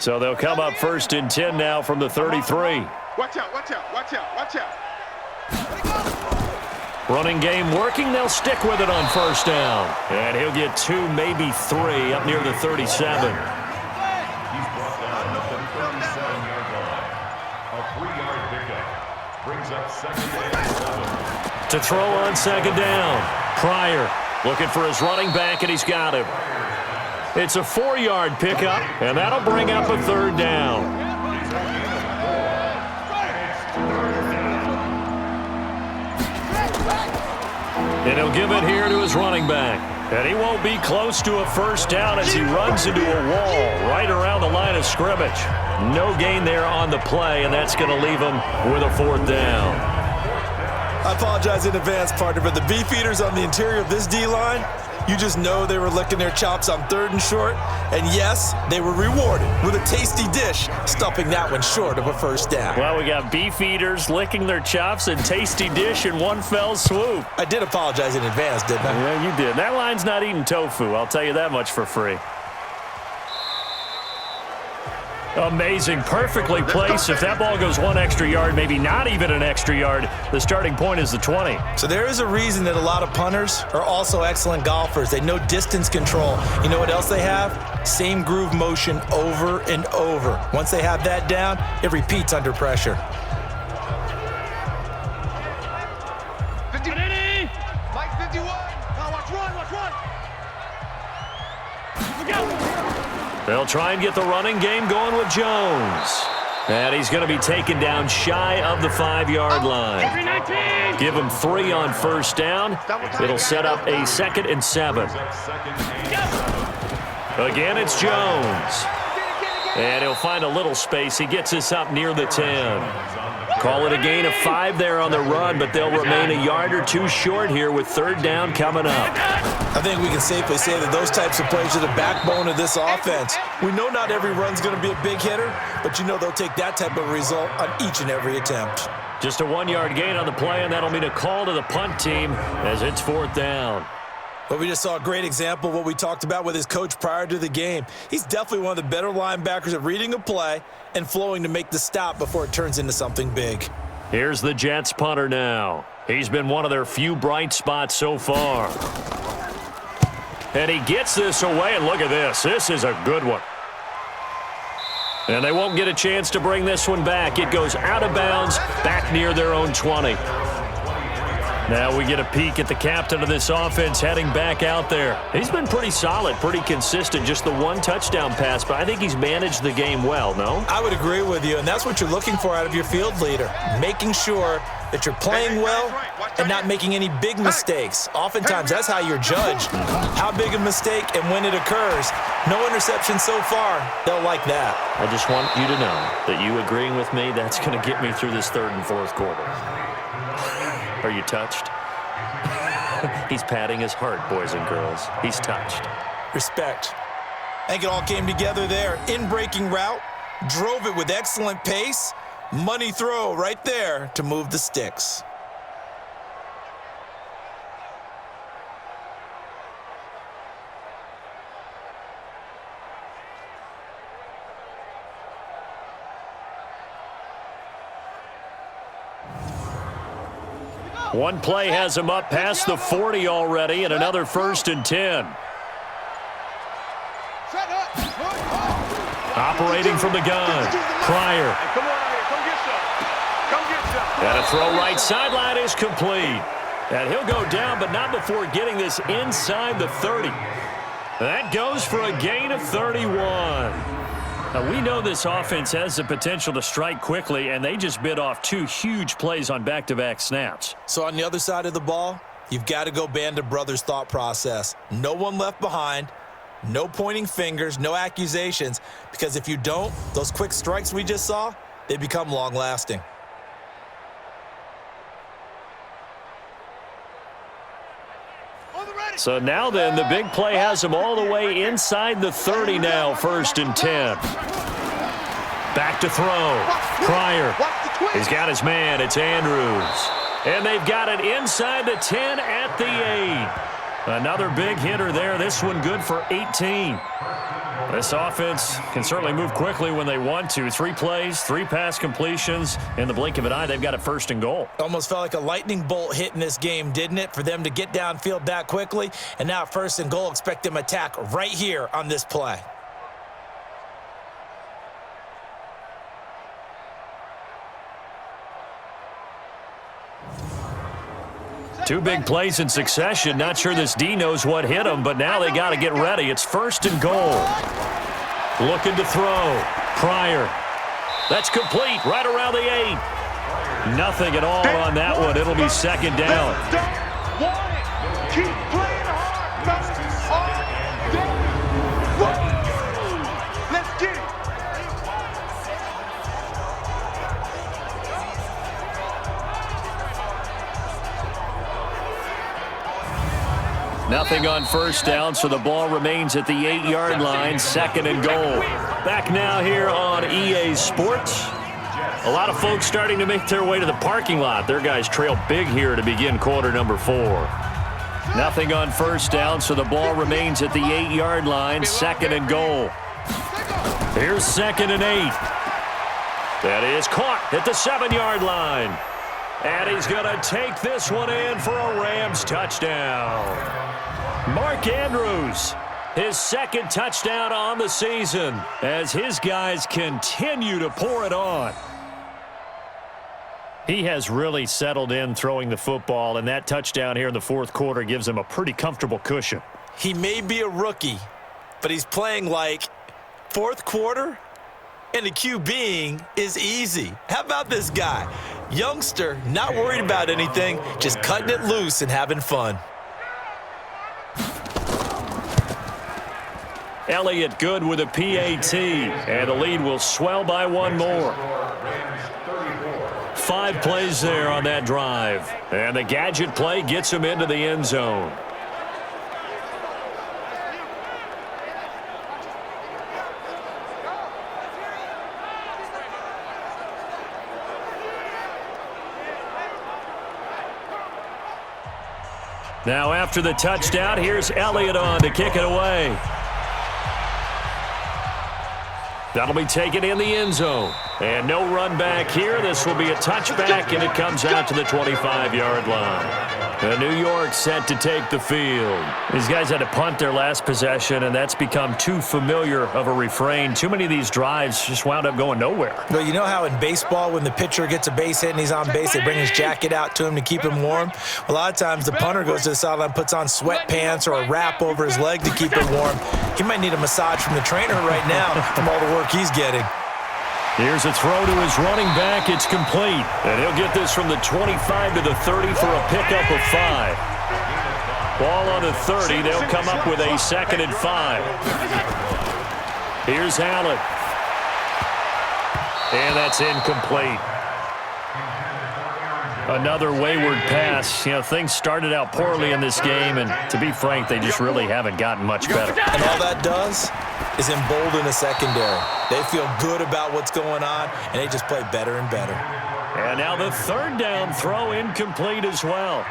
So they'll come up 1st and 10 now from the 33. Watch out, watch out, watch out, watch out. Running game working. They'll stick with it on 1st down. And he'll get 2, maybe 3 up near the 37. He's brought down at the 37-yard line. A 3-yard pickup brings up 2nd and 7. To throw on 2nd down. Pryor looking for his running back, and he's got him. It's a 4-yard pickup, and that'll bring up a 3rd down. And he'll give it here to his running back. And he won't be close to a 1st down as he runs into a wall right around the line of scrimmage. No gain there on the play, and that's going to leave him with a 4th down. I apologize in advance, partner, but the beefeaters on the interior of this D-line, you just know they were licking their chops on 3rd and short. And yes, they were rewarded with a tasty dish, stuffing that one short of a 1st down. Well, we got beef eaters licking their chops and tasty dish in one fell swoop. I did apologize in advance, didn't I? Yeah, you did. That line's not eating tofu. I'll tell you that much for free. Amazing. Perfectly placed. If that ball goes 1 extra yard, maybe not even an extra yard, the starting point is the 20. So there is a reason that a lot of punters are also excellent golfers. They know distance control. You know what else they have? Same groove motion over and over. Once they have that down, it repeats under pressure. 50. Mike 51. Now watch run, watch run. They'll try and get the running game going with Jones. And he's going to be taken down shy of the 5-yard line. Give him 3 on 1st down. It'll set up a 2nd and 7. Again, it's Jones. And he'll find a little space. He gets us up near the 10. Call it a gain of 5 there on the run, but they'll remain a yard or 2 short here with 3rd down coming up. I think we can safely say that those types of plays are the backbone of this offense. We know not every run's going to be a big hitter, but you know they'll take that type of result on each and every attempt. Just a 1-yard gain on the play, and that'll mean a call to the punt team as it's 4th down. But we just saw a great example of what we talked about with his coach prior to the game. He's definitely one of the better linebackers at reading a play and flowing to make the stop before it turns into something big. Here's the Jets punter now. He's been one of their few bright spots so far. And he gets this away, and look at this. This is a good one. And they won't get a chance to bring this one back. It goes out of bounds, back near their own 20. Now we get a peek at the captain of this offense heading back out there. He's been pretty solid, pretty consistent, just the 1 touchdown pass, but I think he's managed the game well, no? I would agree with you, and that's what you're looking for out of your field leader, making sure that you're playing well and not making any big mistakes. Oftentimes, that's how you're judged. How big a mistake and when it occurs. No interception so far. They'll like that. I just want you to know that you agreeing with me, that's going to get me through this 3rd and 4th quarter. Are you touched? He's patting his heart, boys and girls. He's touched. Respect. I think it all came together there. In-breaking route, drove it with excellent pace. Money throw right there to move the sticks. One play has him up past the 40 already, and another 1st and 10. Operating from the gun, Pryor. Come on out here. Come get some. Come get some. And a throw right sideline is complete. And he'll go down, but not before getting this inside the 30. That goes for a gain of 31. Now, we know this offense has the potential to strike quickly, and they just bit off 2 huge plays on back-to-back snaps. So on the other side of the ball, you've got to go Band of Brothers thought process. No one left behind, no pointing fingers, no accusations, because if you don't, those quick strikes we just saw, they become long-lasting. So now then, the big play has him all the way inside the 30 now, 1st and 10. Back to throw. Pryor. He's got his man. It's Andrews. And they've got it inside the 10 at the 8. Another big hitter there. This one good for 18. This offense can certainly move quickly when they want to. 3 plays, 3 pass completions. In the blink of an eye, they've got a 1st and goal. Almost felt like a lightning bolt hit in this game, didn't it? For them to get downfield that quickly. And now 1st and goal, expect them to attack right here on this play. Two big plays in succession. Not sure this D knows what hit him, but now they got to get ready. It's 1st and goal. Looking to throw. Pryor. That's complete right around the 8. Nothing at all on that one. It'll be 2nd down. Don't want it. Keep playing hard, fellas. All day. Woo! Let's get it. Nothing on 1st down, so the ball remains at the 8-yard line. 2nd and goal. Back now here on EA Sports. A lot of folks starting to make their way to the parking lot. Their guys trail big here to begin quarter number 4. Nothing on 1st down, so the ball remains at the 8-yard line. 2nd and goal. Here's 2nd and 8. That is caught at the 7-yard line. And he's going to take this one in for a Rams touchdown. Mark Andrews, his 2nd touchdown on the season as his guys continue to pour it on. He has really settled in throwing the football, and that touchdown here in the 4th quarter gives him a pretty comfortable cushion. He may be a rookie, but he's playing like 4th quarter, and the QBing is easy. How about this guy? Youngster, not worried about anything, just cutting it loose and having fun. Elliott good with a PAT, and the lead will swell by 1 more. 5 plays there on that drive, and the gadget play gets him into the end zone. Now after the touchdown, here's Elliott on to kick it away. That'll be taken in the end zone. And no run back here. This will be a touchback, and it comes out to the 25-yard line. New York set to take the field. These guys had to punt their last possession, and that's become too familiar of a refrain. Too many of these drives just wound up going nowhere. Well, you know how in baseball, when the pitcher gets a base hit and he's on base, they bring his jacket out to him to keep him warm? A lot of times the punter goes to the sideline, puts on sweatpants or a wrap over his leg to keep him warm. He might need a massage from the trainer right now from all the work he's getting. Here's a throw to his running back. It's complete. And he'll get this from the 25 to the 30 for a pickup of 5. Ball on the 30. They'll come up with a 2nd and 5. Here's Allen. And that's incomplete. Another wayward pass. You know, things started out poorly in this game, and to be frank, they just really haven't gotten much better. And all that does is embolden the secondary. They feel good about what's going on, and they just play better and better. And now the 3rd down throw incomplete as well.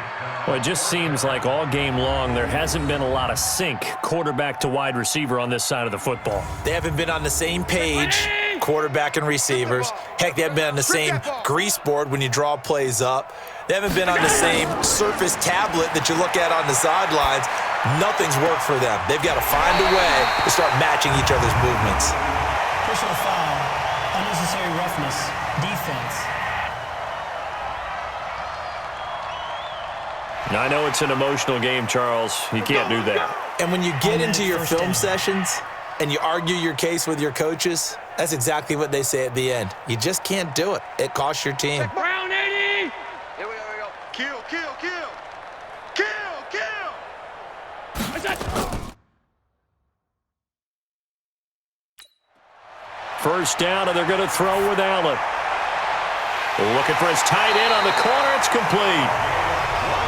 Well, it just seems like all game long there hasn't been a lot of sync quarterback to wide receiver on this side of the football. They haven't been on the same page, quarterback and receivers. Heck, they haven't been on the same grease board when you draw plays up. They haven't been on the same Surface tablet that you look at on the sidelines. Nothing's worked for them. They've got to find a way to start matching each other's movements. Personal foul, unnecessary roughness, defense. Now, I know it's an emotional game, Charles. You can't do that. And when you get into your film sessions and you argue your case with your coaches, that's exactly what they say at the end. You just can't do it. It costs your team. Brown 80! Here we go. Kill, kill, kill. Kill, kill. First down, and they're going to throw with Allen. Looking for his tight end on the corner. It's complete.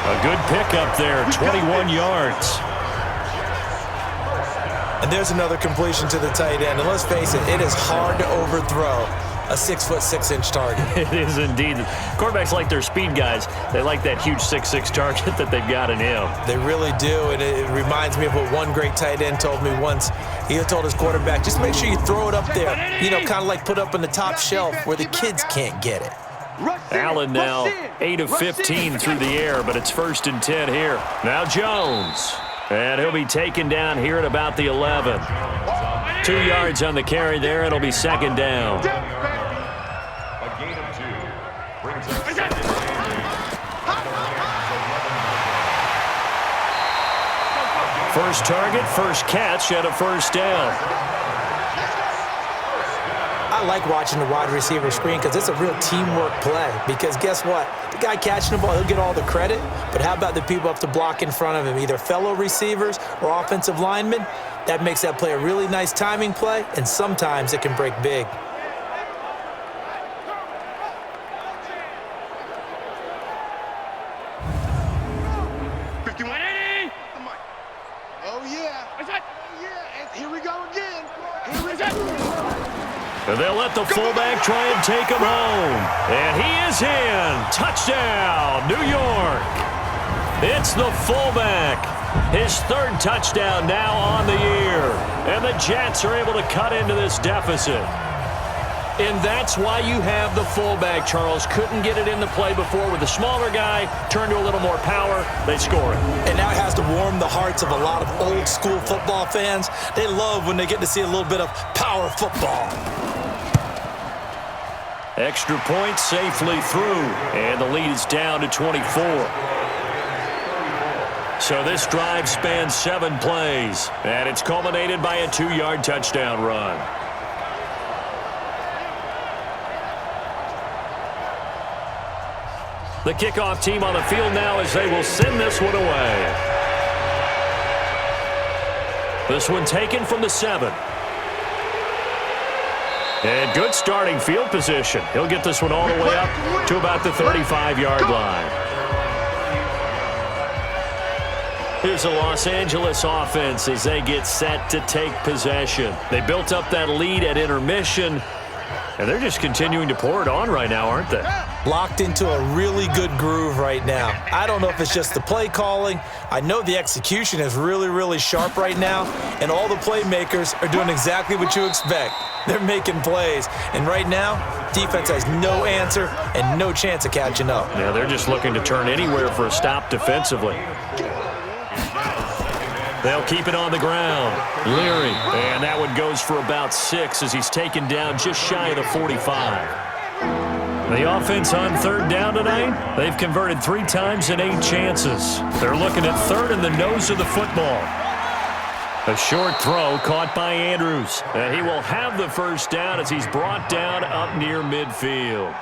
A good pickup there, 21 yards. And there's another completion to the tight end. And let's face it, it is hard to overthrow a 6'6" target. It is indeed. Quarterbacks like their speed guys. They like that huge 6'6" target that they've got in him. They really do, and it reminds me of what one great tight end told me once. He told his quarterback, just make sure you throw it up there, you know, kind of like put up on the top shelf where the kids can't get it. Allen now 8 of 15 through the air, but it's 1st and 10 here. Now Jones. And he'll be taken down here at about the 11. 2 yards on the carry there. It'll be 2nd down. A gain of 2 brings up 2nd and 10. First target, first catch, and a 1st down. I like watching the wide receiver screen because it's a real teamwork play. Because guess what? The guy catching the ball, he'll get all the credit. But how about the people up to block in front of him, either fellow receivers or offensive linemen? That makes that play a really nice timing play, and sometimes it can break big. Oh, yeah. And here we go again. And they'll let the fullback try and take him home. And he is in. Touchdown, New York. It's the fullback. His 3rd touchdown now on the year. And the Jets are able to cut into this deficit. And that's why you have the fullback, Charles. Couldn't get it in the play before with the smaller guy. Turned to a little more power. They score it. And now it has to warm the hearts of a lot of old school football fans. They love when they get to see a little bit of power football. Extra point safely through, and the lead is down to 24. So this drive spans 7 plays, and it's culminated by a 2-yard touchdown run. The kickoff team on the field now as they will send this one away. This one taken from the 7. And good starting field position. He'll get this one all the way up to about the 35-yard line. Here's the Los Angeles offense as they get set to take possession. They built up that lead at intermission. And they're just continuing to pour it on right now, aren't they? Locked into a really good groove right now. I don't know if it's just the play calling. I know the execution is really, really sharp right now, and all the playmakers are doing exactly what you expect. They're making plays, and right now, defense has no answer and no chance of catching up. Yeah, they're just looking to turn anywhere for a stop defensively. They'll keep it on the ground. Leary, and that one goes for about 6 as he's taken down just shy of the 45. The offense on third down tonight, they've converted 3 times in 8 chances. They're looking at third in the nose of the football. A short throw caught by Andrews. He will have the first down as he's brought down up near midfield.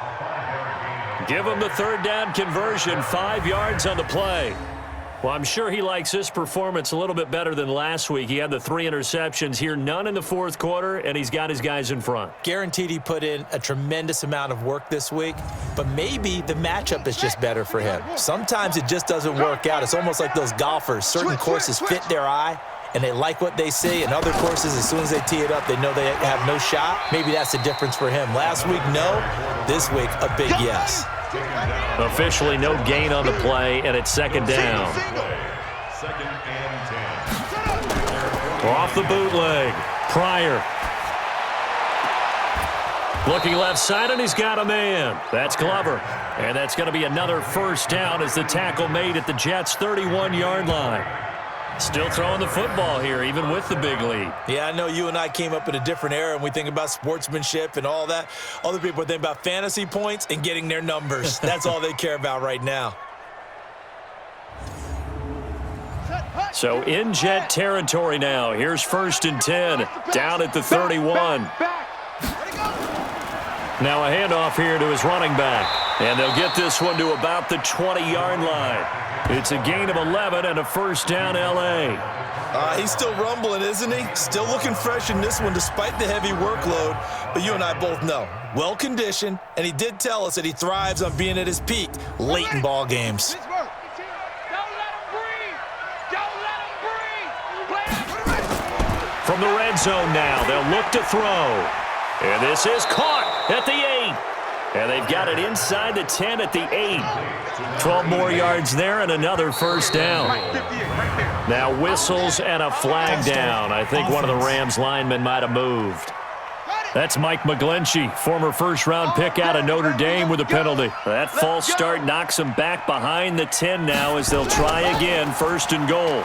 Give him the third down conversion, 5 yards on the play. Well, I'm sure he likes this performance a little bit better than last week. He had the 3 interceptions here, none in the fourth quarter, and he's got his guys in front. Guaranteed he put in a tremendous amount of work this week, but maybe the matchup is just better for him. Sometimes it just doesn't work out. It's almost like those golfers. Certain courses fit their eye, and they like what they see, and other courses, as soon as they tee it up, they know they have no shot. Maybe that's the difference for him. Last week, no. This week, a big yes. Officially no gain on the play, and it's second down. Second and 10. Off the bootleg. Pryor. Looking left side, and he's got a man. That's Glover. And that's going to be another first down as the tackle made at the Jets' 31-yard line. Still throwing the football here, even with the big lead. Yeah, I know you and I came up in a different era, and we think about sportsmanship and all that. Other people think about fantasy points and getting their numbers. That's all they care about right now. So in Jet territory now. Here's first and 10, down at the 31. Now a handoff here to his running back. And they'll get this one to about the 20-yard line. It's a gain of 11 and a first down, L.A. He's still rumbling, isn't he? Still looking fresh in this one despite the heavy workload. But you and I both know, well-conditioned, and he did tell us that he thrives on being at his peak late in ball games. From the red zone now, they'll look to throw. And this is caught at the 8. And they've got it inside the 10 at the 8. 12 more yards there and another first down. Now whistles and a flag down. I think one of the Rams linemen might have moved. That's Mike McGlinchey, former first-round pick out of Notre Dame with a penalty. That false start knocks him back behind the 10 now as they'll try again, first and goal.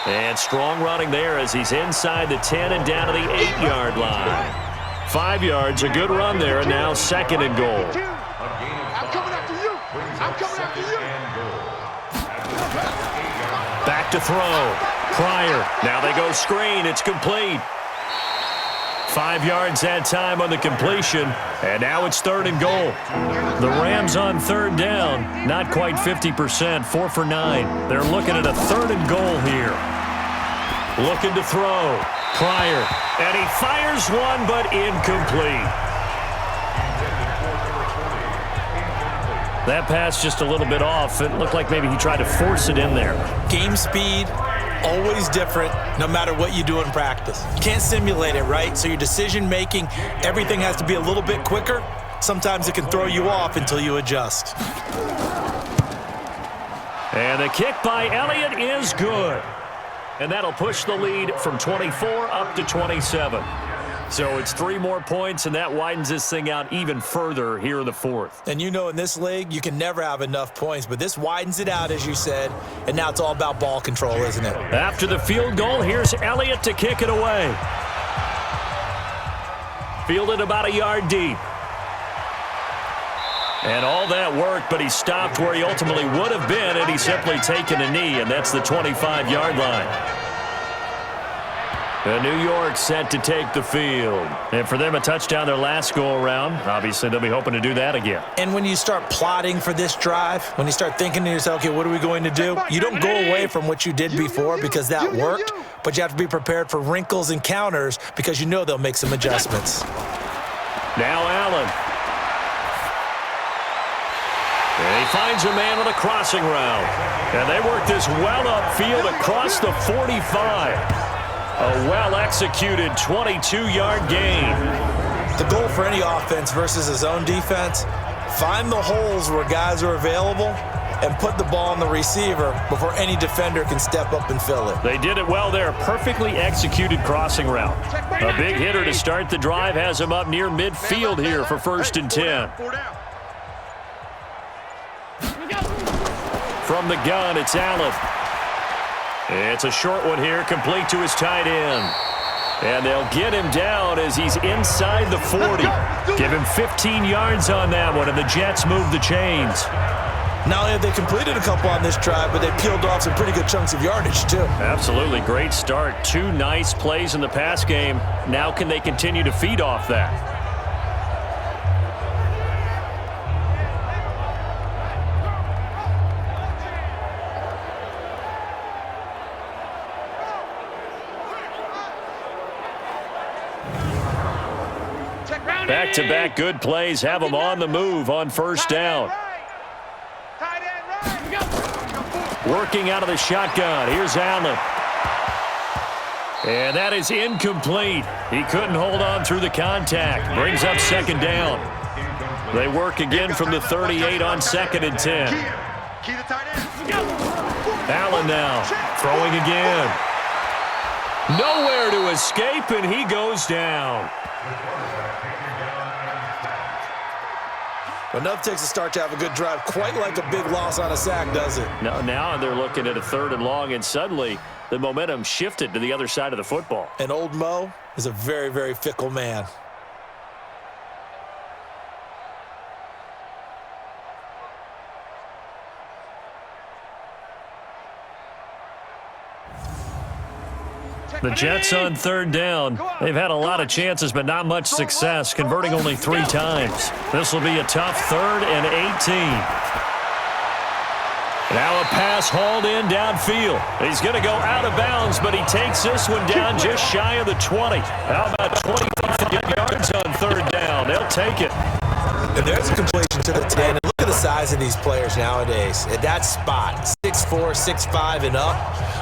And strong running there as he's inside the 10 and down to the 8-yard line. 5 yards, a good run there, and now second and goal. I'm coming after you. I'm coming after you. Back to throw. Pryor. Now they go screen. It's complete. 5 yards that time on the completion, and now it's third and goal. The Rams on third down, not quite 50%, 4 for 9. They're looking at a third and goal here. Looking to throw. Pryor, and he fires one, but incomplete. That pass just a little bit off. It looked like maybe he tried to force it in there. Game speed, always different, no matter what you do in practice. You can't simulate it, right? So your decision-making, everything has to be a little bit quicker. Sometimes it can throw you off until you adjust. And the kick by Elliott is good. And that'll push the lead from 24 up to 27. So it's 3 more points, and that widens this thing out even further here in the fourth. And you know in this league, you can never have enough points, but this widens it out, as you said, and now it's all about ball control, isn't it? After the field goal, here's Elliott to kick it away. Fielded about a yard deep. And all that work, but he stopped where he ultimately would have been, and he's simply taken a knee, and that's the 25-yard line. New York set to take the field. And for them, a touchdown their last go-around. Obviously, they'll be hoping to do that again. And when you start plotting for this drive, when you start thinking to yourself, okay, what are we going to do? You don't go away from what you did before because that worked, but you have to be prepared for wrinkles and counters because you know they'll make some adjustments. Now Allen. And he finds a man on a crossing route. And they work this well upfield across the 45. A well-executed 22-yard gain. The goal for any offense versus his own defense, find the holes where guys are available and put the ball on the receiver before any defender can step up and fill it. They did it well there. Perfectly executed crossing route. A big hitter to start the drive has him up near midfield here for 1st and 10. From the gun, it's Allen. It's a short one here, complete to his tight end. And they'll get him down as he's inside the 40. Give him 15 yards on that one, and the Jets move the chains. Not only have they completed a couple on this drive, but they peeled off some pretty good chunks of yardage, too. Absolutely. Great start. 2 nice plays in the pass game. Now can they continue to feed off that? Back-to-back good plays have them on the move on 1st down. Working out of the shotgun. Here's Allen. And that is incomplete. He couldn't hold on through the contact. Brings up 2nd down. They work again from the 38 on 2nd and 10. Allen now throwing again. Nowhere to escape, and he goes down. Enough takes a start to have a good drive, quite like a big loss on a sack, does it? Now they're looking at a 3rd and long, and suddenly the momentum shifted to the other side of the football. And old Mo is a very, very fickle man. The Jets on 3rd down. They've had a lot of chances, but not much success, converting only 3 times. This will be a tough 3rd and 18. Now a pass hauled in downfield. He's going to go out of bounds, but he takes this one down just shy of the 20. How about 25 yards on 3rd down? They'll take it. And there's a completion to the 10. And look at the size of these players nowadays. At that spot, 6'4", 6'5", and up.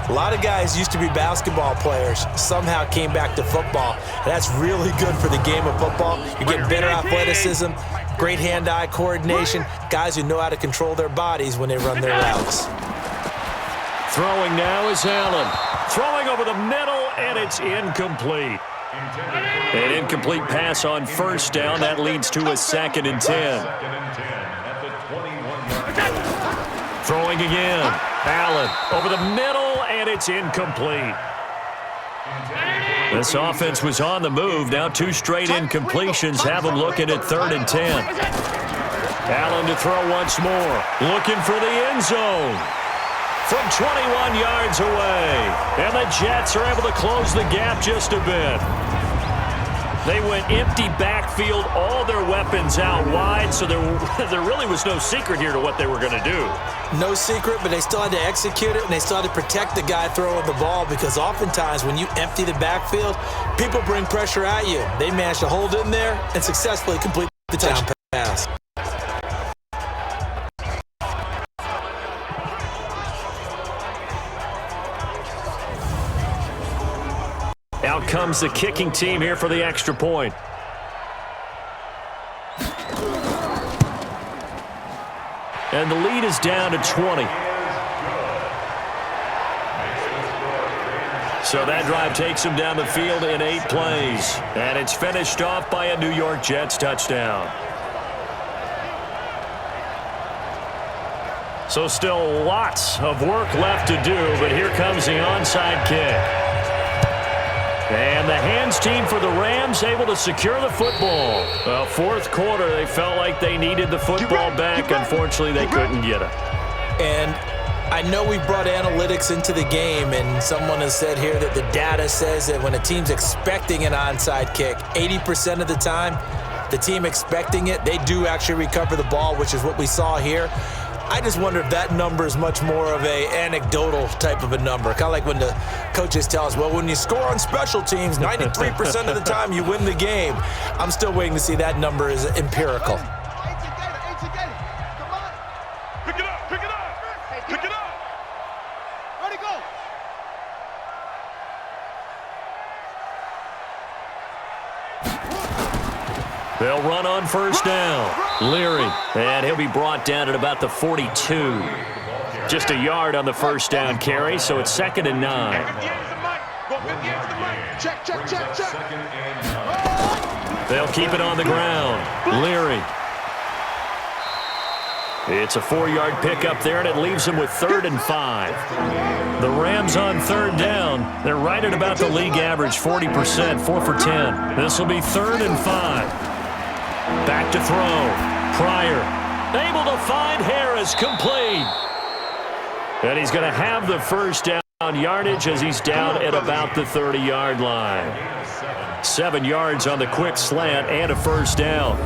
A lot of guys used to be basketball players, somehow came back to football. And that's really good for the game of football. You get better athleticism, great hand-eye coordination, guys who know how to control their bodies when they run their routes. Throwing now is Allen. Throwing over the middle, and it's incomplete. An incomplete pass on 1st down. That leads to a 2nd and 10. Throwing again. Allen over the middle, and it's incomplete. This offense was on the move. Now 2 straight incompletions have them looking at 3rd and 10. Allen to throw once more. Looking for the end zone. From 21 yards away. And the Jets are able to close the gap just a bit. They went empty backfield, all their weapons out wide, so there really was no secret here to what they were going to do. No secret, but they still had to execute it, and they still had to protect the guy throwing the ball, because oftentimes when you empty the backfield, people bring pressure at you. They managed to hold in there and successfully complete the touchdown pass. Out comes the kicking team here for the extra point. And the lead is down to 20. So that drive takes them down the field in 8 plays. And it's finished off by a New York Jets touchdown. So still lots of work left to do, but here comes the onside kick. And the hands team for the Rams able to secure the football. Well, 4th quarter, they felt like they needed the football back. Unfortunately, they couldn't get it. And I know we brought analytics into the game, and someone has said here that the data says that when a team's expecting an onside kick, 80% of the time, the team expecting it, they do actually recover the ball, which is what we saw here. I just wonder if that number is much more of a anecdotal type of a number. Kind of like when the coaches tell us, well, when you score on special teams, 93% of the time you win the game. I'm still waiting to see that number is empirical. Pick it up, pick it up, pick it up. Ready, go. They'll run on first down. Leary, and he'll be brought down at about the 42. Just a yard on the first down carry, so it's 2nd and 9. Check, check, check, check. They'll keep it on the ground. Leary. It's a 4-yard pickup there, and it leaves them with 3rd and 5. The Rams on 3rd down. They're right at about the league average, 40%, 4 for 10. This will be 3rd and 5. Back to throw. Pryor able to find Harris, complete. And he's going to have the first down yardage as he's down at about the 30-yard line. 7 yards on the quick slant and a first down.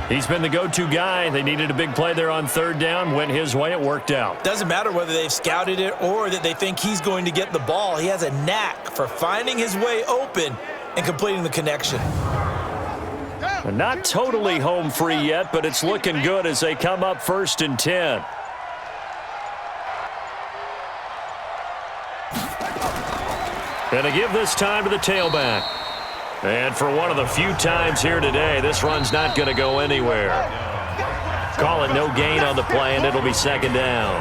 He's been the go-to guy. They needed a big play there on 3rd down. Went his way. It worked out. Doesn't matter whether they've scouted it or that they think he's going to get the ball. He has a knack for finding his way open and completing the connection. Not totally home free yet, but it's looking good as they come up 1st and 10. And to give this time to the tailback. And for one of the few times here today, this run's not going to go anywhere. Call it no gain on the play, and it'll be 2nd down.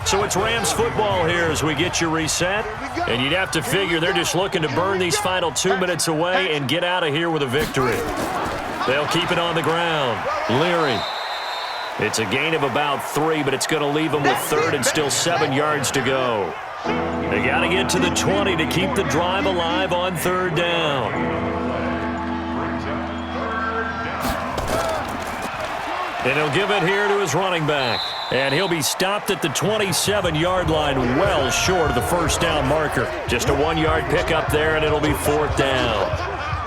So it's Rams football here as we get you reset. And you'd have to figure they're just looking to burn these final 2 minutes away and get out of here with a victory. They'll keep it on the ground. Leary. It's a gain of about 3, but it's going to leave them with 3rd and still 7 yards to go. They got to get to the 20 to keep the drive alive on 3rd down. And he'll give it here to his running back. And he'll be stopped at the 27-yard line, well short of the first down marker. Just a 1-yard pickup there, and it'll be 4th down.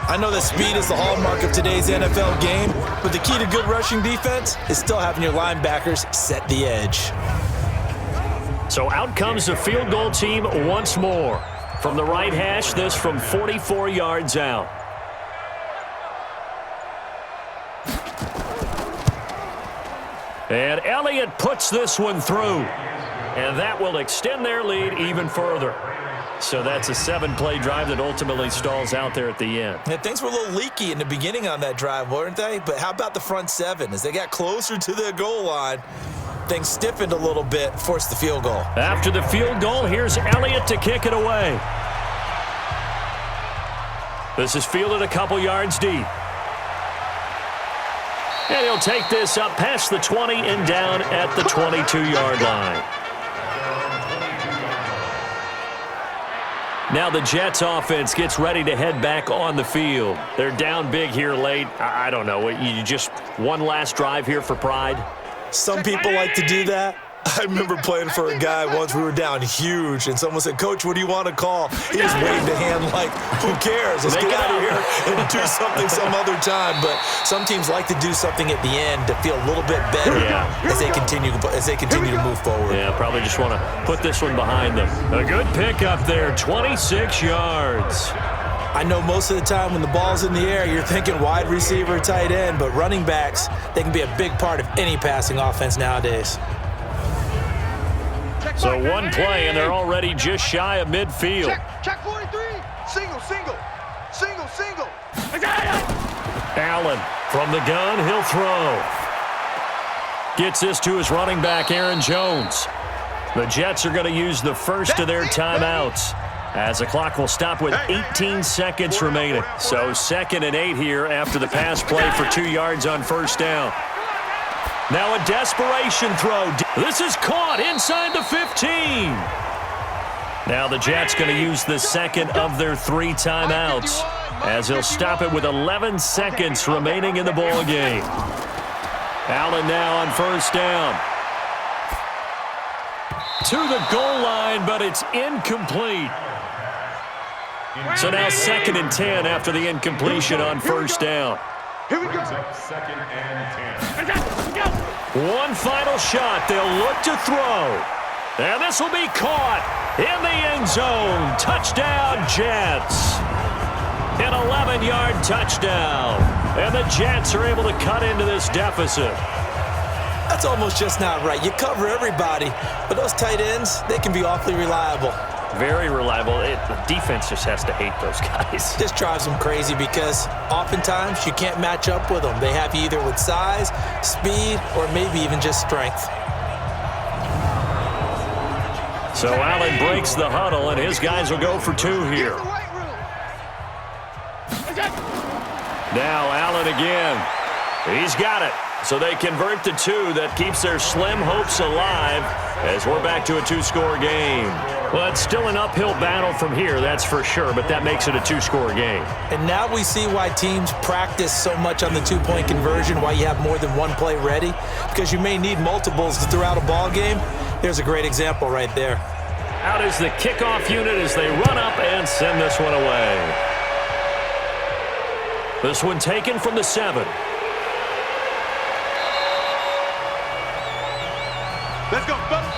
I know that speed is the hallmark of today's NFL game, but the key to good rushing defense is still having your linebackers set the edge. So out comes the field goal team once more. From the right hash, this from 44 yards out. And Elliott puts this one through. And that will extend their lead even further. So that's a 7-play drive that ultimately stalls out there at the end. Yeah, things were a little leaky in the beginning on that drive, weren't they? But how about the front 7? As they got closer to the goal line, things stiffened a little bit, forced the field goal. After the field goal, here's Elliott to kick it away. This is fielded a couple yards deep. And he'll take this up past the 20 and down at the 22-yard line. Now the Jets offense gets ready to head back on the field. They're down big here late. I don't know. You just one last drive here for pride? Some people like to do that. I remember playing for a guy once. We were down huge, and someone said, "Coach, what do you want to call?" He just waved a hand like, who cares? Let's get out of here and do something some other time. But some teams like to do something at the end to feel a little bit better as they continue to move forward. Yeah, probably just want to put this one behind them. A good pickup there, 26 yards. I know most of the time when the ball's in the air, you're thinking wide receiver, tight end, but running backs, they can be a big part of any passing offense nowadays. So one play, and they're already just shy of midfield. Check 43. Single, single. Single, single. Allen from the gun, he'll throw. Gets this to his running back, Aaron Jones. The Jets are going to use the first of their timeouts, as the clock will stop with 18 seconds remaining. So 2nd and 8 here after the pass play for 2 yards on first down. Now a desperation throw. This is caught inside the 15. Now the Jets going to use the second of their 3 timeouts, as he'll stop it with 11 seconds remaining in the ball game. Allen now on first down. To the goal line, but it's incomplete. So now 2nd and 10 after the incompletion on first down. Here we go. 2nd and 10. One final shot. They'll look to throw. And this will be caught in the end zone. Touchdown, Jets. An 11-yard touchdown. And the Jets are able to cut into this deficit. That's almost just not right. You cover everybody, but those tight ends, they can be awfully reliable. Very reliable. The defense just has to hate those guys. This drives them crazy because oftentimes you can't match up with them. They have you either with size, speed, or maybe even just strength. So Allen breaks the huddle, and his guys will go for two here. Now Allen again. He's got it. So they convert to two. That keeps their slim hopes alive as we're back to a two-score game. Well, it's still an uphill battle from here, that's for sure, but that makes it a two-score game. And now we see why teams practice so much on the two-point conversion, why you have more than one play ready, because you may need multiples throughout a ball game. There's a great example right there. Out is the kickoff unit as they run up and send this one away. This one taken from the 7. Let's go, fellas.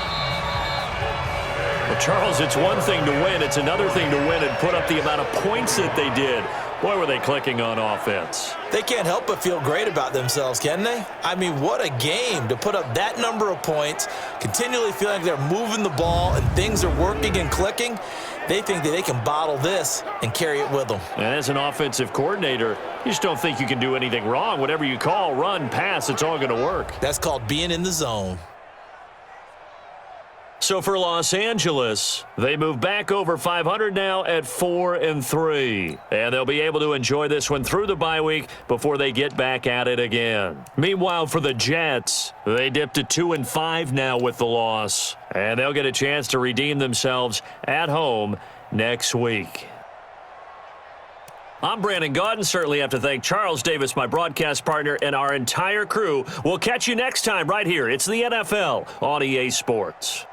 Well, Charles, it's one thing to win. It's another thing to win and put up the amount of points that they did. Boy, were they clicking on offense. They can't help but feel great about themselves, can they? I mean, what a game to put up that number of points, continually feeling like they're moving the ball and things are working and clicking. They think that they can bottle this and carry it with them. And as an offensive coordinator, you just don't think you can do anything wrong. Whatever you call, run, pass, it's all going to work. That's called being in the zone. So for Los Angeles, they move back over 500 now at 4-3. And they'll be able to enjoy this one through the bye week before they get back at it again. Meanwhile, for the Jets, they dip to 2-5 now with the loss. And they'll get a chance to redeem themselves at home next week. I'm Brandon Gaudin. Certainly have to thank Charles Davis, my broadcast partner, and our entire crew. We'll catch you next time right here. It's the NFL on EA Sports.